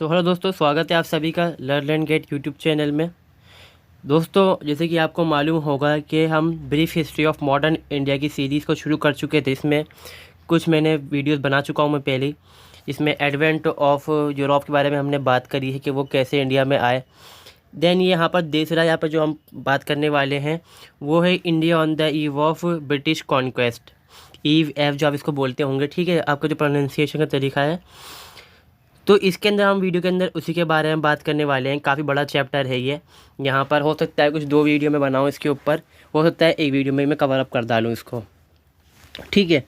तो हेलो दोस्तों, स्वागत है आप सभी का learn and get YouTube channel में। दोस्तों, जैसे कि आपको मालूम होगा कि हम brief history of modern India की सीरीज़ को शुरू कर चुके थे। इसमें कुछ मैंने वीडियोस बना चुका हूं मैं पहले ही। इसमें एडवेंट ऑफ यूरोप के बारे में हमने बात करी है कि वो कैसे इंडिया में आए। देन यहाँ पर दूसरा यहाँ पर जो हम बात करने वाले हैं वो है India on the eve of British conquest. Eve of जो आप इसको बोलते होंगे, ठीक है, आपका जो प्रोनाउंसिएशन का तरीका है। तो इसके अंदर हम वीडियो के अंदर उसी के बारे में बात करने वाले हैं। काफ़ी बड़ा चैप्टर है ये। यहाँ पर हो सकता है कुछ 2 वीडियो में बनाऊँ इसके ऊपर, हो सकता है एक वीडियो में मैं कवर अप कर डालूँ इसको, ठीक है।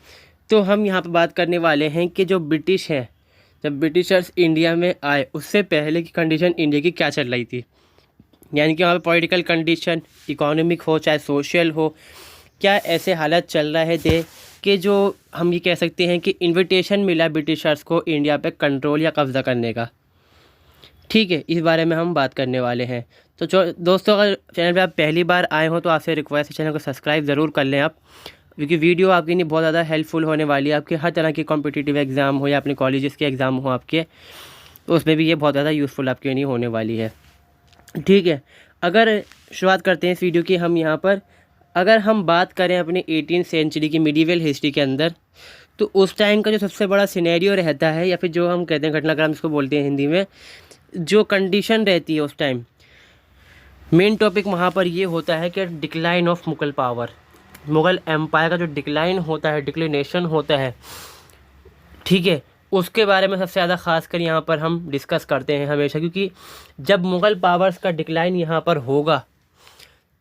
तो हम यहाँ पर बात करने वाले हैं कि जो ब्रिटिश है, जब ब्रिटिशर्स इंडिया में आए उससे पहले की कंडीशन इंडिया की क्या चल रही थी। यानी कि वहाँ पर पॉलिटिकल कंडीशन, इकोनॉमिक हो चाहे सोशल हो, क्या ऐसे हालात चल रहे थे कि जो हम ये कह सकते हैं कि इनविटेशन मिला ब्रिटिशर्स को इंडिया पे कंट्रोल या कब्ज़ा करने का, ठीक है। इस बारे में हम बात करने वाले हैं। तो जो दोस्तों, अगर चैनल पे आप पहली बार आए हो तो आपसे रिक्वेस्ट है चैनल को सब्सक्राइब ज़रूर कर लें आप, क्योंकि वीडियो आपके लिए बहुत ज़्यादा हेल्पफुल होने वाली है। आपके हर तरह के कॉम्पिटिटिव एग्ज़ाम हो या अपने कॉलेजेस के एग्ज़ाम हो आपके, तो उसमें भी ये बहुत ज़्यादा यूज़फुल आपके लिए होने वाली है, ठीक है। अगर शुरुआत करते हैं इस वीडियो की, हम यहाँ पर अगर हम बात करें अपनी 18th सेंचुरी की मिडीवल हिस्ट्री के अंदर, तो उस टाइम का जो सबसे बड़ा सिनेरियो रहता है, या फिर जो हम कहते हैं घटनाक्रम इसको बोलते हैं हिंदी में, जो कंडीशन रहती है उस टाइम, मेन टॉपिक वहाँ पर ये होता है कि decline of Mughal power, Mughal empire का जो डिक्लाइन होता है, डिक्लिनेशन होता है, ठीक है, उसके बारे में सबसे ज़्यादा ख़ास कर यहाँ पर हम डिस्कस करते हैं हमेशा। क्योंकि जब मुग़ल पावर्स का डिक्लाइन यहाँ पर होगा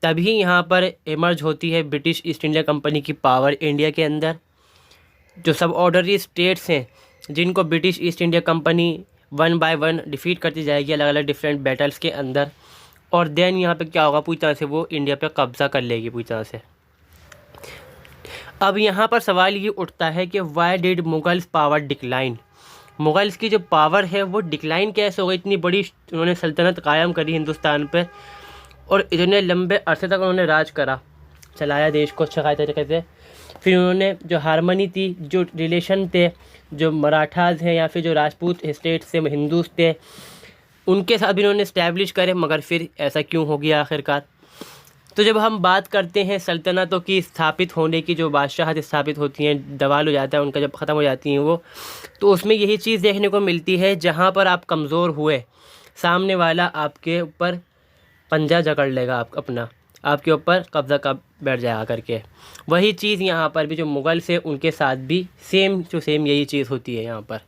तभी यहाँ पर इमर्ज होती है ब्रिटिश ईस्ट इंडिया कंपनी की पावर इंडिया के अंदर। जो सब ऑर्डनरी स्टेट्स हैं जिनको British East India company 1 by 1 defeat करती जाएगी अलग अलग डिफरेंट बैटल्स के अंदर, और देन यहाँ पे क्या होगा, पूरी तरह से वो इंडिया पे कब्ज़ा कर लेगी पूरी तरह से। अब यहाँ पर सवाल ये उठता है कि why did Mughals power decline. Mughals की जो पावर है वो डिक्लाइन कैसे हो गई। इतनी बड़ी उन्होंने सल्तनत कायम करी हिंदुस्तान पर, और इतने लंबे अरसे तक उन्होंने राज करा, चलाया देश को अच्छा तरीके से। फिर उन्होंने जो हारमनी थी, जो रिलेशन थे, जो मराठास हैं या फिर जो राजपूत स्टेट्स से हिंदूज थे, उनके साथ भी उन्होंने इस्टेब्लिश करे। मगर फिर ऐसा क्यों हो गया आखिरकार। तो जब हम बात करते हैं सल्तनतों की स्थापित होने की, जो बादशाहत स्थापित होती हैं, दवाल हो जाता है उनका, जब ख़त्म हो जाती हैं वो, तो उसमें यही चीज़ देखने को मिलती है, जहाँ पर आप कमज़ोर हुए सामने वाला आपके ऊपर पंजा जकड़ लेगा, आप अपना आपके ऊपर कब्ज़ा कर बैठ जाएगा करके। वही चीज़ यहाँ पर भी जो मुग़ल से उनके साथ भी सेम यही चीज़ होती है। यहाँ पर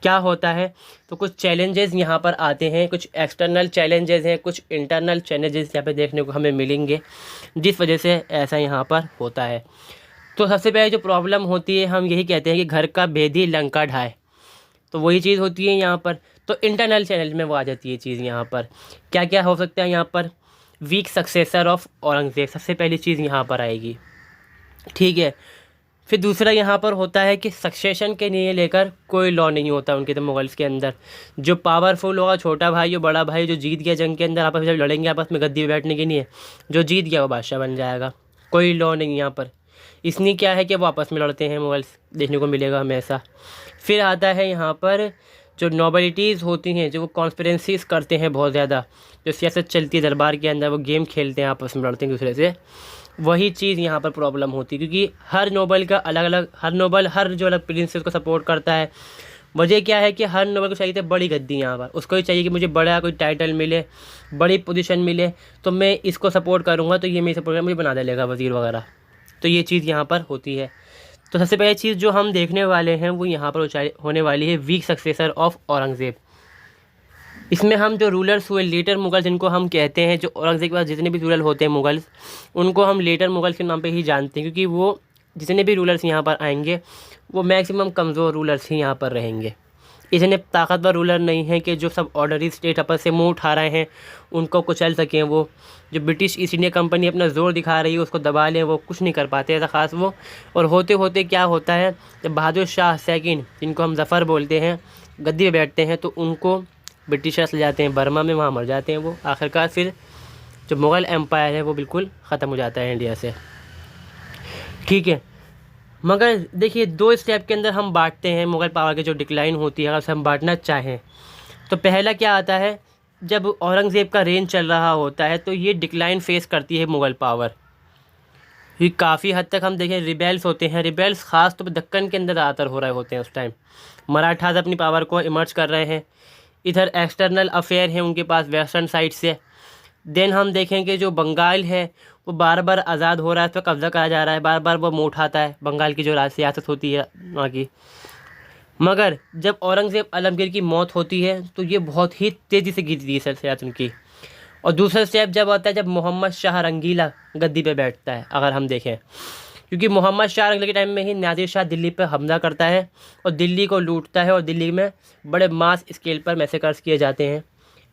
क्या होता है, तो कुछ चैलेंजेस यहाँ पर आते हैं, कुछ एक्सटर्नल चैलेंजेस हैं, कुछ इंटरनल चैलेंजेस यहाँ पे देखने को हमें मिलेंगे, जिस वजह से ऐसा यहाँ पर होता है। तो सबसे पहले जो प्रॉब्लम होती है, हम यही कहते हैं कि घर का भेदी लंका ढाए, तो वही चीज़ होती है यहाँ पर। तो इंटरनल चैनल में वो आ जाती है चीज़। यहाँ पर क्या क्या हो सकता है, यहाँ पर वीक सक्सेसर ऑफ औरंगज़ेब सबसे पहली चीज़ यहाँ पर आएगी, ठीक है। फिर दूसरा यहाँ पर होता है कि सक्सेशन के लिए लेकर कोई लॉ नहीं होता उनके, तो मुगल्स के अंदर जो पावरफुल होगा, छोटा भाई जो बड़ा भाई, जो जीत गया जंग के अंदर, आपस में जब लड़ेंगे आपस में गद्दी पे बैठने के लिए, जो जीत गया वो बादशाह बन जाएगा। कोई लॉ नहीं यहाँ पर। इसलिए क्या है कि वो आपस में लड़ते हैं, मुगल्स देखने को मिलेगा हमेशा। फिर आता है यहाँ पर जो नोबलिटीज़ होती हैं, जो वो कॉन्स्पिरेंसीज करते हैं बहुत ज़्यादा, जो सियासत चलती है दरबार के अंदर, वो गेम खेलते हैं, आपस में लड़ते हैं दूसरे से। वही चीज़ यहाँ पर प्रॉब्लम होती है, क्योंकि हर नोबल का अलग अलग, हर जो अलग प्रिंसेस को सपोर्ट करता है। वजह क्या है कि हर नोबल को चाहिए था बड़ी गद्दी, यहाँ पर उसको ही चाहिए कि मुझे बड़ा कोई टाइटल मिले, बड़ी पोजीशन मिले, तो मैं इसको सपोर्ट करूँगा, तो ये मेरी सपोर्ट मुझे बना देगा वज़ीर वगैरह। तो ये चीज़ यहाँ पर होती है। तो सबसे पहली चीज़ जो हम देखने वाले हैं वो यहाँ पर होने वाली है वीक सक्सेसर ऑफ औरंगज़ेब। इसमें हम जो रूलर्स हुए लेटर मुगल, जिनको हम कहते हैं, जो औरंगज़ेब के पास जितने भी रूलर होते हैं मुगल्स, उनको हम लेटर मुगल्स के नाम पे ही जानते हैं, क्योंकि वो जितने भी रूलर्स यहाँ पर आएंगे वो मैक्सिमम कमज़ोर रूलर्स ही यहाँ पर रहेंगे। इतने ताकतवर रूलर नहीं हैं कि जो सब ऑर्डनरी स्टेट आपस से मुँह उठा रहे हैं उनको कुचल सकें। वो जो ब्रिटिश ईस्ट इंडिया कंपनी अपना ज़ोर दिखा रही है उसको दबा लें, वो कुछ नहीं कर पाते ऐसा ख़ास वो। और होते होते क्या होता है, जब बहादुर शाह सेकंड, जिनको हम ज़फ़र बोलते हैं, गद्दी पे बैठते हैं, तो उनको ब्रिटिशर्स ले जाते हैं बर्मा में, वहाँ मर जाते हैं वो। आखिरकार फिर जो मुग़ल एम्पायर है वो बिल्कुल ख़त्म हो जाता है इंडिया से, ठीक है। मगर देखिए 2 स्टेप के अंदर हम बांटते हैं मुग़ल पावर की जो डिक्लाइन होती है, अगर उसे हम बांटना चाहें तो पहला क्या आता है, जब औरंगज़ेब का रेंज चल रहा होता है तो ये डिक्लाइन फेस करती है मुग़ल पावर। ये काफ़ी हद तक हम देखें रिबेल्स होते हैं, रिबेल्स ख़ास तौर पर दक्कन के अंदर ज़्यादातर हो रहे होते हैं उस टाइम। मराठास अपनी पावर को इमर्ज कर रहे हैं, इधर एक्सटर्नल अफेयर हैं उनके पास वेस्टर्न साइड से। देन हम देखेंगे जो बंगाल है वो बार बार आज़ाद हो रहा है, उस पर कब्ज़ा करा जा रहा है, बार बार वो मुँह उठाता है बंगाल की जो सियासत होती है वहाँ की। मगर जब औरंगज़ेब आलमगीर की मौत होती है तो ये बहुत ही तेज़ी से गिरती है सियासत उनकी। और दूसरा स्टेप जब आता है जब मोहम्मद शाह रंगीला गद्दी पे बैठता है, अगर हम देखें, क्योंकि मोहम्मद शाह रंगीला के टाइम में ही नादिर शाह दिल्ली पे हमला करता है और दिल्ली को लूटता है, और दिल्ली में बड़े मास स्केल पर मैसेकर्स किए जाते हैं।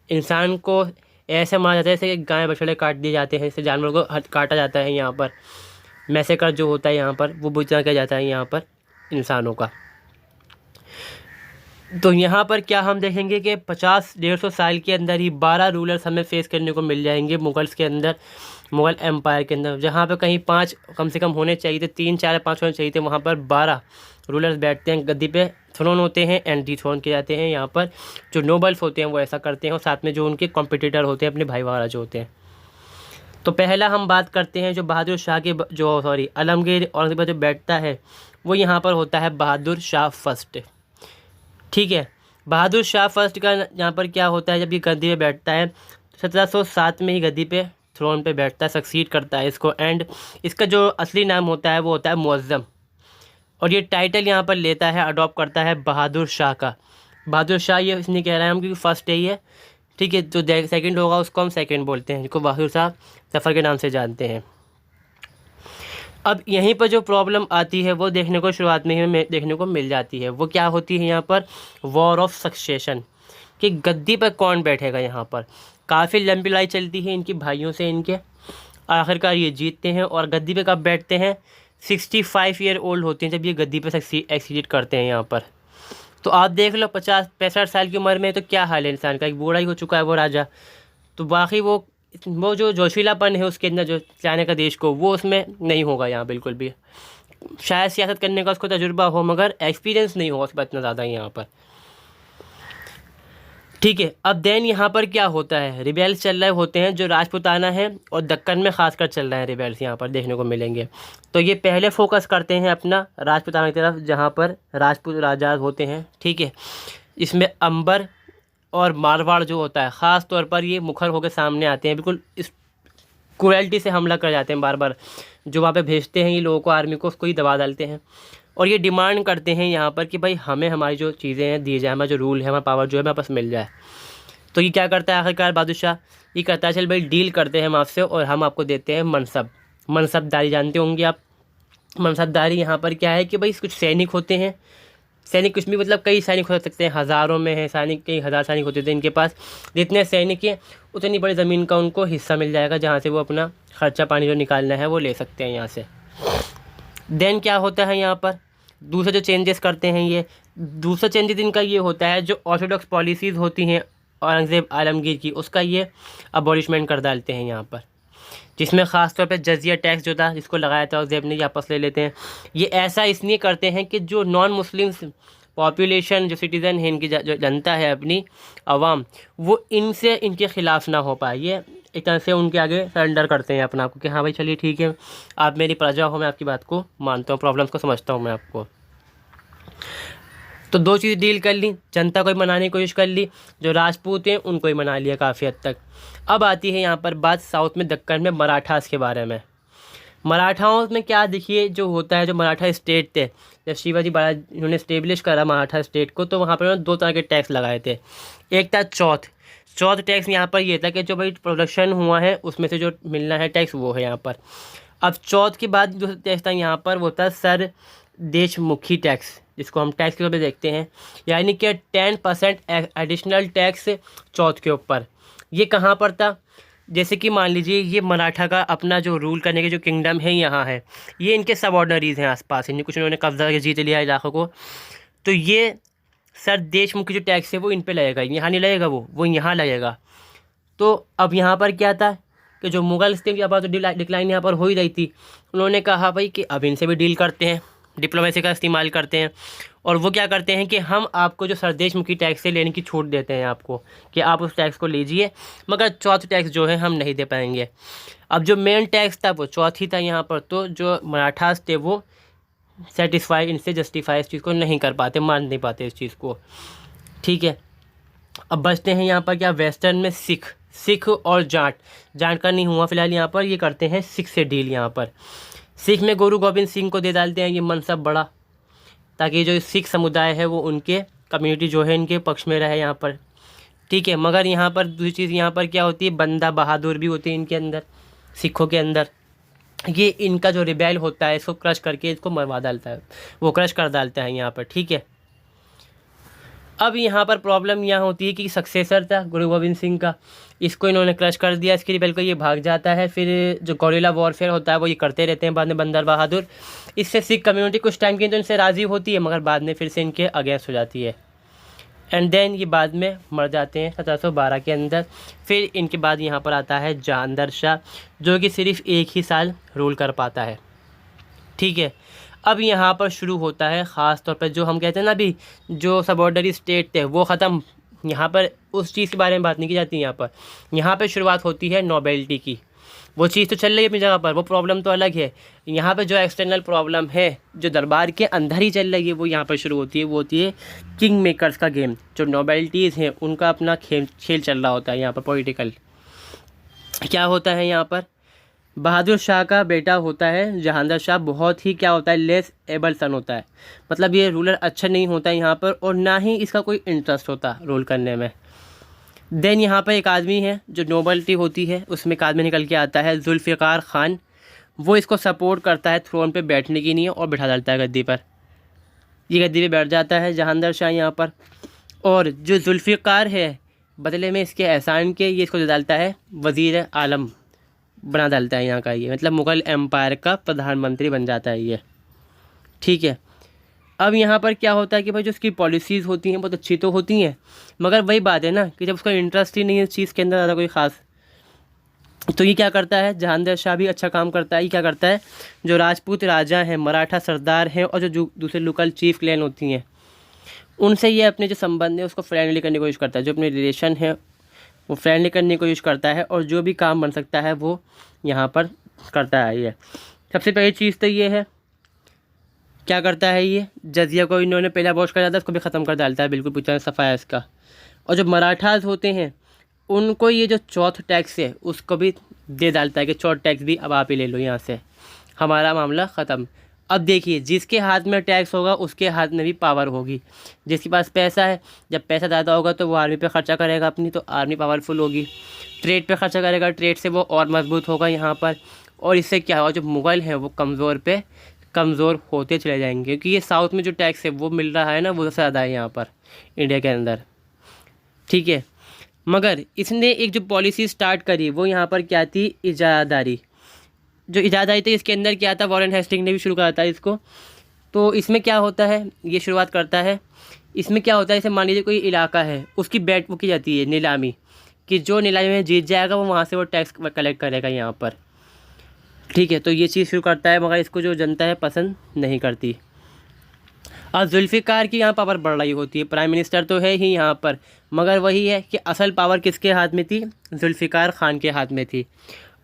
इंसान को ऐसे मारा जाता है जैसे कि गाय बछड़े काट दिए जाते हैं, इससे जानवरों को काटा जाता है। यहाँ पर मैसेकर जो होता है यहाँ पर वो बुझा किया जाता है यहाँ पर इंसानों का। तो यहाँ पर क्या हम देखेंगे कि 50-150 साल के अंदर ही 12 रूलर्स हमें फेस करने को मिल जाएंगे मुगल्स के अंदर, मुग़ल एम्पायर के अंदर। जहाँ पे कहीं 5 कम से कम होने चाहिए थे, 3, 4, 5 होने चाहिए थे, वहाँ पर 12 रूलर्स बैठते हैं गद्दी पे, थ्रोन होते हैं एंड डिथ्रोन किए जाते हैं। यहाँ पर जो नोबल्स होते हैं वो ऐसा करते हैं, और साथ में जो उनके कॉम्पिटिटर होते हैं अपने भाई वगैरह जो होते हैं। तो पहला हम बात करते हैं जो बहादुर शाह के आलमगीर औरंगज़ेब जो बैठता है वो यहाँ पर होता है बहादुर शाह फर्स्ट। ठीक है, बहादुर शाह फर्स्ट का यहाँ पर क्या होता है, जब ये गद्दी पे बैठता है 1707 में ही गद्दी पे थ्रोन पे बैठता है, सक्सीड करता है इसको। एंड इसका जो असली नाम होता है वो होता है मुअज़्ज़म, और ये टाइटल यहाँ पर लेता है, अडॉप्ट करता है बहादुर शाह का। बहादुर शाह ये इसलिए कह रहे हैं हम क्योंकि फर्स्ट है ये, ठीक है। जो सेकंड होगा उसको हम सेकंड बोलते हैं, जिसको बहादुर शाह ज़फ़र के नाम से जानते हैं। अब यहीं पर जो प्रॉब्लम आती है वो देखने को शुरुआत में ही देखने को मिल जाती है। वो क्या होती है यहाँ पर, वॉर ऑफ सक्सेशन, कि गद्दी पर कौन बैठेगा। यहाँ पर काफ़ी लंबी लड़ाई चलती है इनके भाइयों से, इनके आखिरकार ये जीतते हैं। और गद्दी पे कब बैठते हैं, 65 ईयर ओल्ड होते हैं जब ये गद्दी पे एक्सीड करते हैं यहाँ पर। तो आप देख लो 50-65 साल की उम्र में तो क्या हाल है इंसान का, एक बूढ़ा ही हो चुका है वो राजा। तो बाकी वो जो जोशीलापन है उसके अंदर जो चाहने का देश को, वो उसमें नहीं होगा यहाँ बिल्कुल भी। शायद सियासत करने का उसको तजुर्बा हो मगर एक्सपीरियंस नहीं होगा उस पर इतना ज़्यादा यहाँ पर। ठीक है, अब देन यहाँ पर क्या होता है, रिबेल्स चल रहे होते हैं जो राजपूताना है और दक्कन में खासकर चल रहे हैं रिबेल्स यहाँ पर देखने को मिलेंगे। तो ये पहले फोकस करते हैं अपना राजपूताना की तरफ, जहाँ पर राजपूत राजा होते हैं। ठीक है, इसमें अंबर और मारवाड़ जो होता है ख़ास तौर पर ये मुखर होकर सामने आते हैं, बिल्कुल इस क्रुएल्टी से हमला कर जाते हैं बार बार। जो वहाँ पे भेजते हैं ये लोगों को, आर्मी को, उसको ही दबा डालते हैं। और ये डिमांड करते हैं यहाँ पर कि भाई हमें हमारी जो चीज़ें हैं दी जाए, हमारा जो रूल है, हमारा पावर जो है हमें वापस मिल जाए। तो ये क्या करता है आखिरकार बादशाह, ये कहता है चल भाई डील करते हैं हम आपसे और हम आपको देते हैं मनसब। मनसबदारी जानते होंगे आप। मनसबदारी यहाँ पर क्या है कि भाई कुछ सैनिक होते हैं, सैनिक कुछ भी मतलब कई सैनिक हो सकते हैं, हज़ारों में है सैनिक, कई हज़ार सैनिक होते थे इनके पास। जितने सैनिक हैं उतनी बड़ी ज़मीन का उनको हिस्सा मिल जाएगा, जहाँ से वो अपना खर्चा पानी जो निकालना है वो ले सकते हैं यहाँ से। देन क्या होता है यहाँ पर दूसरे जो चेंजेस करते हैं, ये दूसरा चेंजेस इनका ये होता है जो ऑर्थोडॉक्स पॉलिसीज़ होती हैं औरंगज़ेब आलमगीर की, उसका ये अबॉलिशमेंट कर डालते हैं यहाँ पर। जिसमें ख़ास तौर पे जजिया टैक्स जो था जिसको लगाया था औरंगज़ेब ने, वापस ले लेते हैं। ये ऐसा इसलिए करते हैं कि जो नॉन मुस्लिम्स पॉपुलेशन, जो सिटीज़न है इनकी, जो जनता है अपनी आवाम, वो इनसे इनके ख़िलाफ़ ना हो पाए। ये एक तरह से उनके आगे सरेंडर करते हैं अपना आपको कि हाँ भाई चलिए ठीक है, आप मेरी प्रजा हो, मैं आपकी बात को मानता हूँ, प्रॉब्लम्स को समझता हूँ मैं आपको। तो दो चीज़ डील कर ली, जनता को ही मनाने की कोशिश कर ली, जो राजपूत हैं उनको ही मना लिया काफ़ी हद तक। अब आती है यहाँ पर बात साउथ में दक्कन में मराठास के बारे में। मराठाओं में क्या देखिए जो होता है, जो मराठा स्टेट थे, जब शिवाजी महाराज इन्होंने इस्टेब्लिश करा मराठा स्टेट को, तो वहाँ पर उन्होंने 2 तरह के टैक्स लगाए थे। एक था चौथ टैक्स। यहाँ पर ये था कि जो भाई प्रोडक्शन हुआ है उसमें से जो मिलना है टैक्स वो है यहाँ पर। अब चौथ के बाद जो टैक्स था यहाँ पर वो था सर देशमुखी टैक्स, जिसको हम टैक्स के तौर पर देखते हैं, यानी कि 10% एडिशनल टैक्स चौथ के ऊपर। ये कहाँ पर था, जैसे कि मान लीजिए ये मराठा का अपना जो रूल करने के जो किंगडम है यहाँ है, ये इनके सब ऑर्डनरीज़ हैं आसपास, इन्हें कुछ उन्होंने कब्जा करके जीत लिया इलाक़ों को। तो ये सर देशमुखी जो टैक्स है वो इन पे लगेगा, यहाँ नहीं लगेगा, वो यहाँ लगेगा। तो अब यहाँ पर क्या था कि जो मुगल थे यहाँ पर तो डिक्लाइन यहाँ पर हो ही रही थी, उन्होंने कहा भाई कि अब इनसे भी डील करते हैं, डिप्लोमेसी का इस्तेमाल करते हैं। और वो क्या करते हैं कि हम आपको जो सरदेशमुखी टैक्स से लेने की छूट देते हैं आपको, कि आप उस टैक्स को लीजिए, मगर चौथ टैक्स जो है हम नहीं दे पाएंगे। अब जो मेन टैक्स था वो चौथी था यहाँ पर, तो जो मराठास थे वो सेटिस्फाई इनसे जस्टिफाई इस चीज़ को नहीं कर पाते, मान नहीं पाते इस चीज़ को। ठीक है, अब बचते हैं यहाँ पर क्या, वेस्टर्न में सिख और जाट का नहीं हुआ फिलहाल यहाँ पर, ये करते हैं सिख से डील यहाँ पर। सिख में गुरु गोविंद सिंह को दे डालते हैं ये मनसब बड़ा, ताकि जो सिख समुदाय है वो उनके कम्युनिटी जो है इनके पक्ष में रहे यहाँ पर। ठीक है, मगर यहाँ पर दूसरी चीज़ यहाँ पर क्या होती है, बंदा बहादुर भी होती है इनके अंदर, सिखों के अंदर। ये इनका जो रिबेल होता है इसको क्रश करके इसको मरवा डालता है, वो क्रश कर डालता है यहाँ पर। ठीक है, अब यहाँ पर प्रॉब्लम यहाँ होती है कि सक्सेसर था गुरु गोविंद सिंह का, इसको इन्होंने क्रश कर दिया, इसके रिबेल को ये भाग जाता है। फिर जो गोरिल्ला वॉरफेयर होता है वो ये करते रहते हैं बाद में बंदर बहादुर। इससे सिख कम्युनिटी कुछ टाइम के तो इनसे राज़ी होती है, मगर बाद में फिर से इनके अगेंस्ट हो जाती है। एंड देन ये बाद में मर जाते हैं 1712 के अंदर। फिर इनके बाद यहाँ पर आता है जहांगीर शाह, जो कि सिर्फ 1 ही साल रूल कर पाता है। ठीक है, अब यहाँ पर शुरू होता है ख़ास तौर पर जो हम कहते हैं ना अभी, जो सबऑर्डनरी स्टेट थे वो ख़त्म, यहाँ पर उस चीज़ के बारे में बात नहीं की जाती। यहाँ पर शुरुआत होती है नोबेलिटी की। वो चीज़ तो चल रही है अपनी जगह पर, वो प्रॉब्लम तो अलग है। यहाँ पे जो एक्सटर्नल प्रॉब्लम है जो दरबार के अंदर ही चल रही है वो यहाँ पर शुरू होती है। वो होती है किंग मेकर्स का गेम, जो नोबेलिटीज़ हैं उनका अपना खेल चल रहा होता है यहाँ पर पॉलिटिकल। क्या होता है यहाँ पर, बहादुर शाह का बेटा होता है जहांगीर शाह, बहुत ही क्या होता है, लेस एबल सन होता है, मतलब ये रूलर अच्छा नहीं होता यहाँ पर, और ना ही इसका कोई इंटरेस्ट होता रूल करने में। देन यहाँ पर एक आदमी है जो नोबलिटी होती है, उसमें एक आदमी निकल के आता है जुल्फ़िकार ख़ान, वो इसको सपोर्ट करता है थ्रोन पे बैठने की नहीं और बिठा डालता है गद्दी पर। ये गद्दी पे बैठ जाता है जहांगीर शाह यहाँ पर, और जो जुल्फ़िकार है बदले में इसके एहसान के ये इसको दे डालता है वज़ीर आलम बना डालता है यहाँ का, ये मतलब मुग़ल एम्पायर का प्रधानमंत्री बन जाता है ये। ठीक है, अब यहाँ पर क्या होता है कि भाई जो उसकी पॉलिसीज़ होती हैं बहुत अच्छी तो होती हैं, मगर वही बात है ना कि जब उसका इंटरेस्ट ही नहीं है इस चीज़ के अंदर ज़्यादा कोई ख़ास, तो ये क्या करता है, जहांगीर शाह भी अच्छा काम करता है। ये क्या करता है, जो राजपूत राजा हैं, मराठा सरदार हैं, और जो दूसरे लोकल चीफ क्लैन होती हैं उनसे ये अपने जो संबंध है उसको फ्रेंडली करने की कोशिश करता है, जो अपने रिलेशन है वो फ्रेंडली करने की कोशिश करता है, और जो भी काम बन सकता है वो यहाँ पर करता है। ये सबसे पहली चीज़ तो ये है, क्या करता है ये, जजिया को इन्होंने पहले अबॉश कर जाता है, उसको भी ख़त्म कर डालता है, बिल्कुल पूछना सफ़ा है इसका। और जो मराठास होते हैं उनको ये जो चौथ टैक्स है उसको भी दे डालता है कि चौथ टैक्स भी अब आप ही ले लो, यहाँ से हमारा मामला ख़त्म। अब देखिए, जिसके हाथ में टैक्स होगा उसके हाथ में भी पावर होगी। जिसके पास पैसा है, जब पैसा ज़्यादा होगा तो वो आर्मी पे ख़र्चा करेगा अपनी, तो आर्मी पावरफुल होगी। ट्रेड पे ख़र्चा करेगा, ट्रेड से वो और मजबूत होगा यहाँ पर। और इससे क्या होगा, जो मुग़ल हैं वो कमज़ोर होते चले जाएंगे, क्योंकि ये साउथ में जो टैक्स है वो मिल रहा है ना वो ज़्यादा है यहाँ पर इंडिया के अंदर। ठीक है, मगर इसने एक जो पॉलिसी स्टार्ट करी वो यहाँ पर क्या थी, इजादारी। जो इजादारी थी इसके अंदर क्या था, वॉरेन हेस्टिंग ने भी शुरू करा था इसको। तो इसमें क्या होता है, ये शुरुआत करता है, इसमें क्या होता है, जैसे मान लीजिए कोई इलाका है उसकी बैट वो की जाती है नीलामी, कि जो नीलामी में जीत जाएगा वो वहाँ से वो टैक्स कलेक्ट करेगा यहाँ पर। ठीक है, तो ये चीज़ शुरू करता है, मगर इसको जो जनता है पसंद नहीं करती। और जुल्फ़िकार की यहाँ पावर बढ़ रही होती है, प्राइम मिनिस्टर तो है ही यहाँ पर, मगर वही है कि असल पावर किसके हाथ में थी, जुल्फ़िकार ख़ान के हाथ में थी।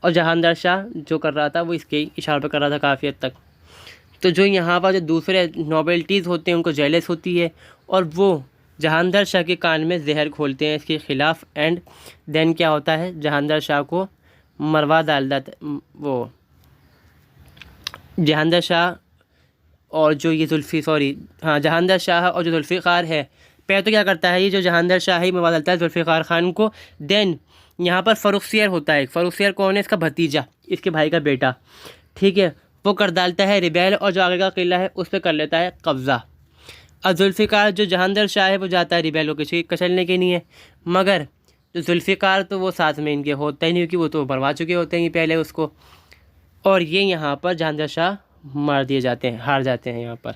और जहांगीर शाह जो कर रहा था वो इसके इशारे पर कर रहा था काफ़ी हद तक। तो जो यहाँ पर जो दूसरे नोबेलिटीज़ होते हैं उनको जेलस होती है, और वो जहांगीर शाह के कान में जहर खोलते हैं इसके ख़िलाफ़। एंड देन क्या होता है, जहांगीर शाह को मरवा डाल देता, वो जहांगीर शाह और जो ये जहांगीर शाह और जो जुल्फ़िकार है, पहले तो क्या करता है, ये जो जहांगीर शाह ही मरवा डालता है जुल्फ़िकार ख़ान को। देन यहाँ पर फ़र्रुखसियर होता है, फ़र्रुखसियर कौन है, इसका भतीजा, इसके भाई का बेटा। ठीक है, वो कर डालता है रिबेल, और जो आगे का किला है उस पर कर लेता है कब्ज़ा। अब जुल्फ़िकार जो जहांगीर शाह है वो जाता है रिबेल को किसी कचलने के लिए, मगर जो जुल्फ़िकार तो वो साथ में इनके होता ही नहीं, क्योंकि वो तो मरवा चुके होते हैं पहले उसको। और ये यहाँ पर जहांगीर शाह मार दिए जाते हैं, हार जाते हैं यहाँ पर।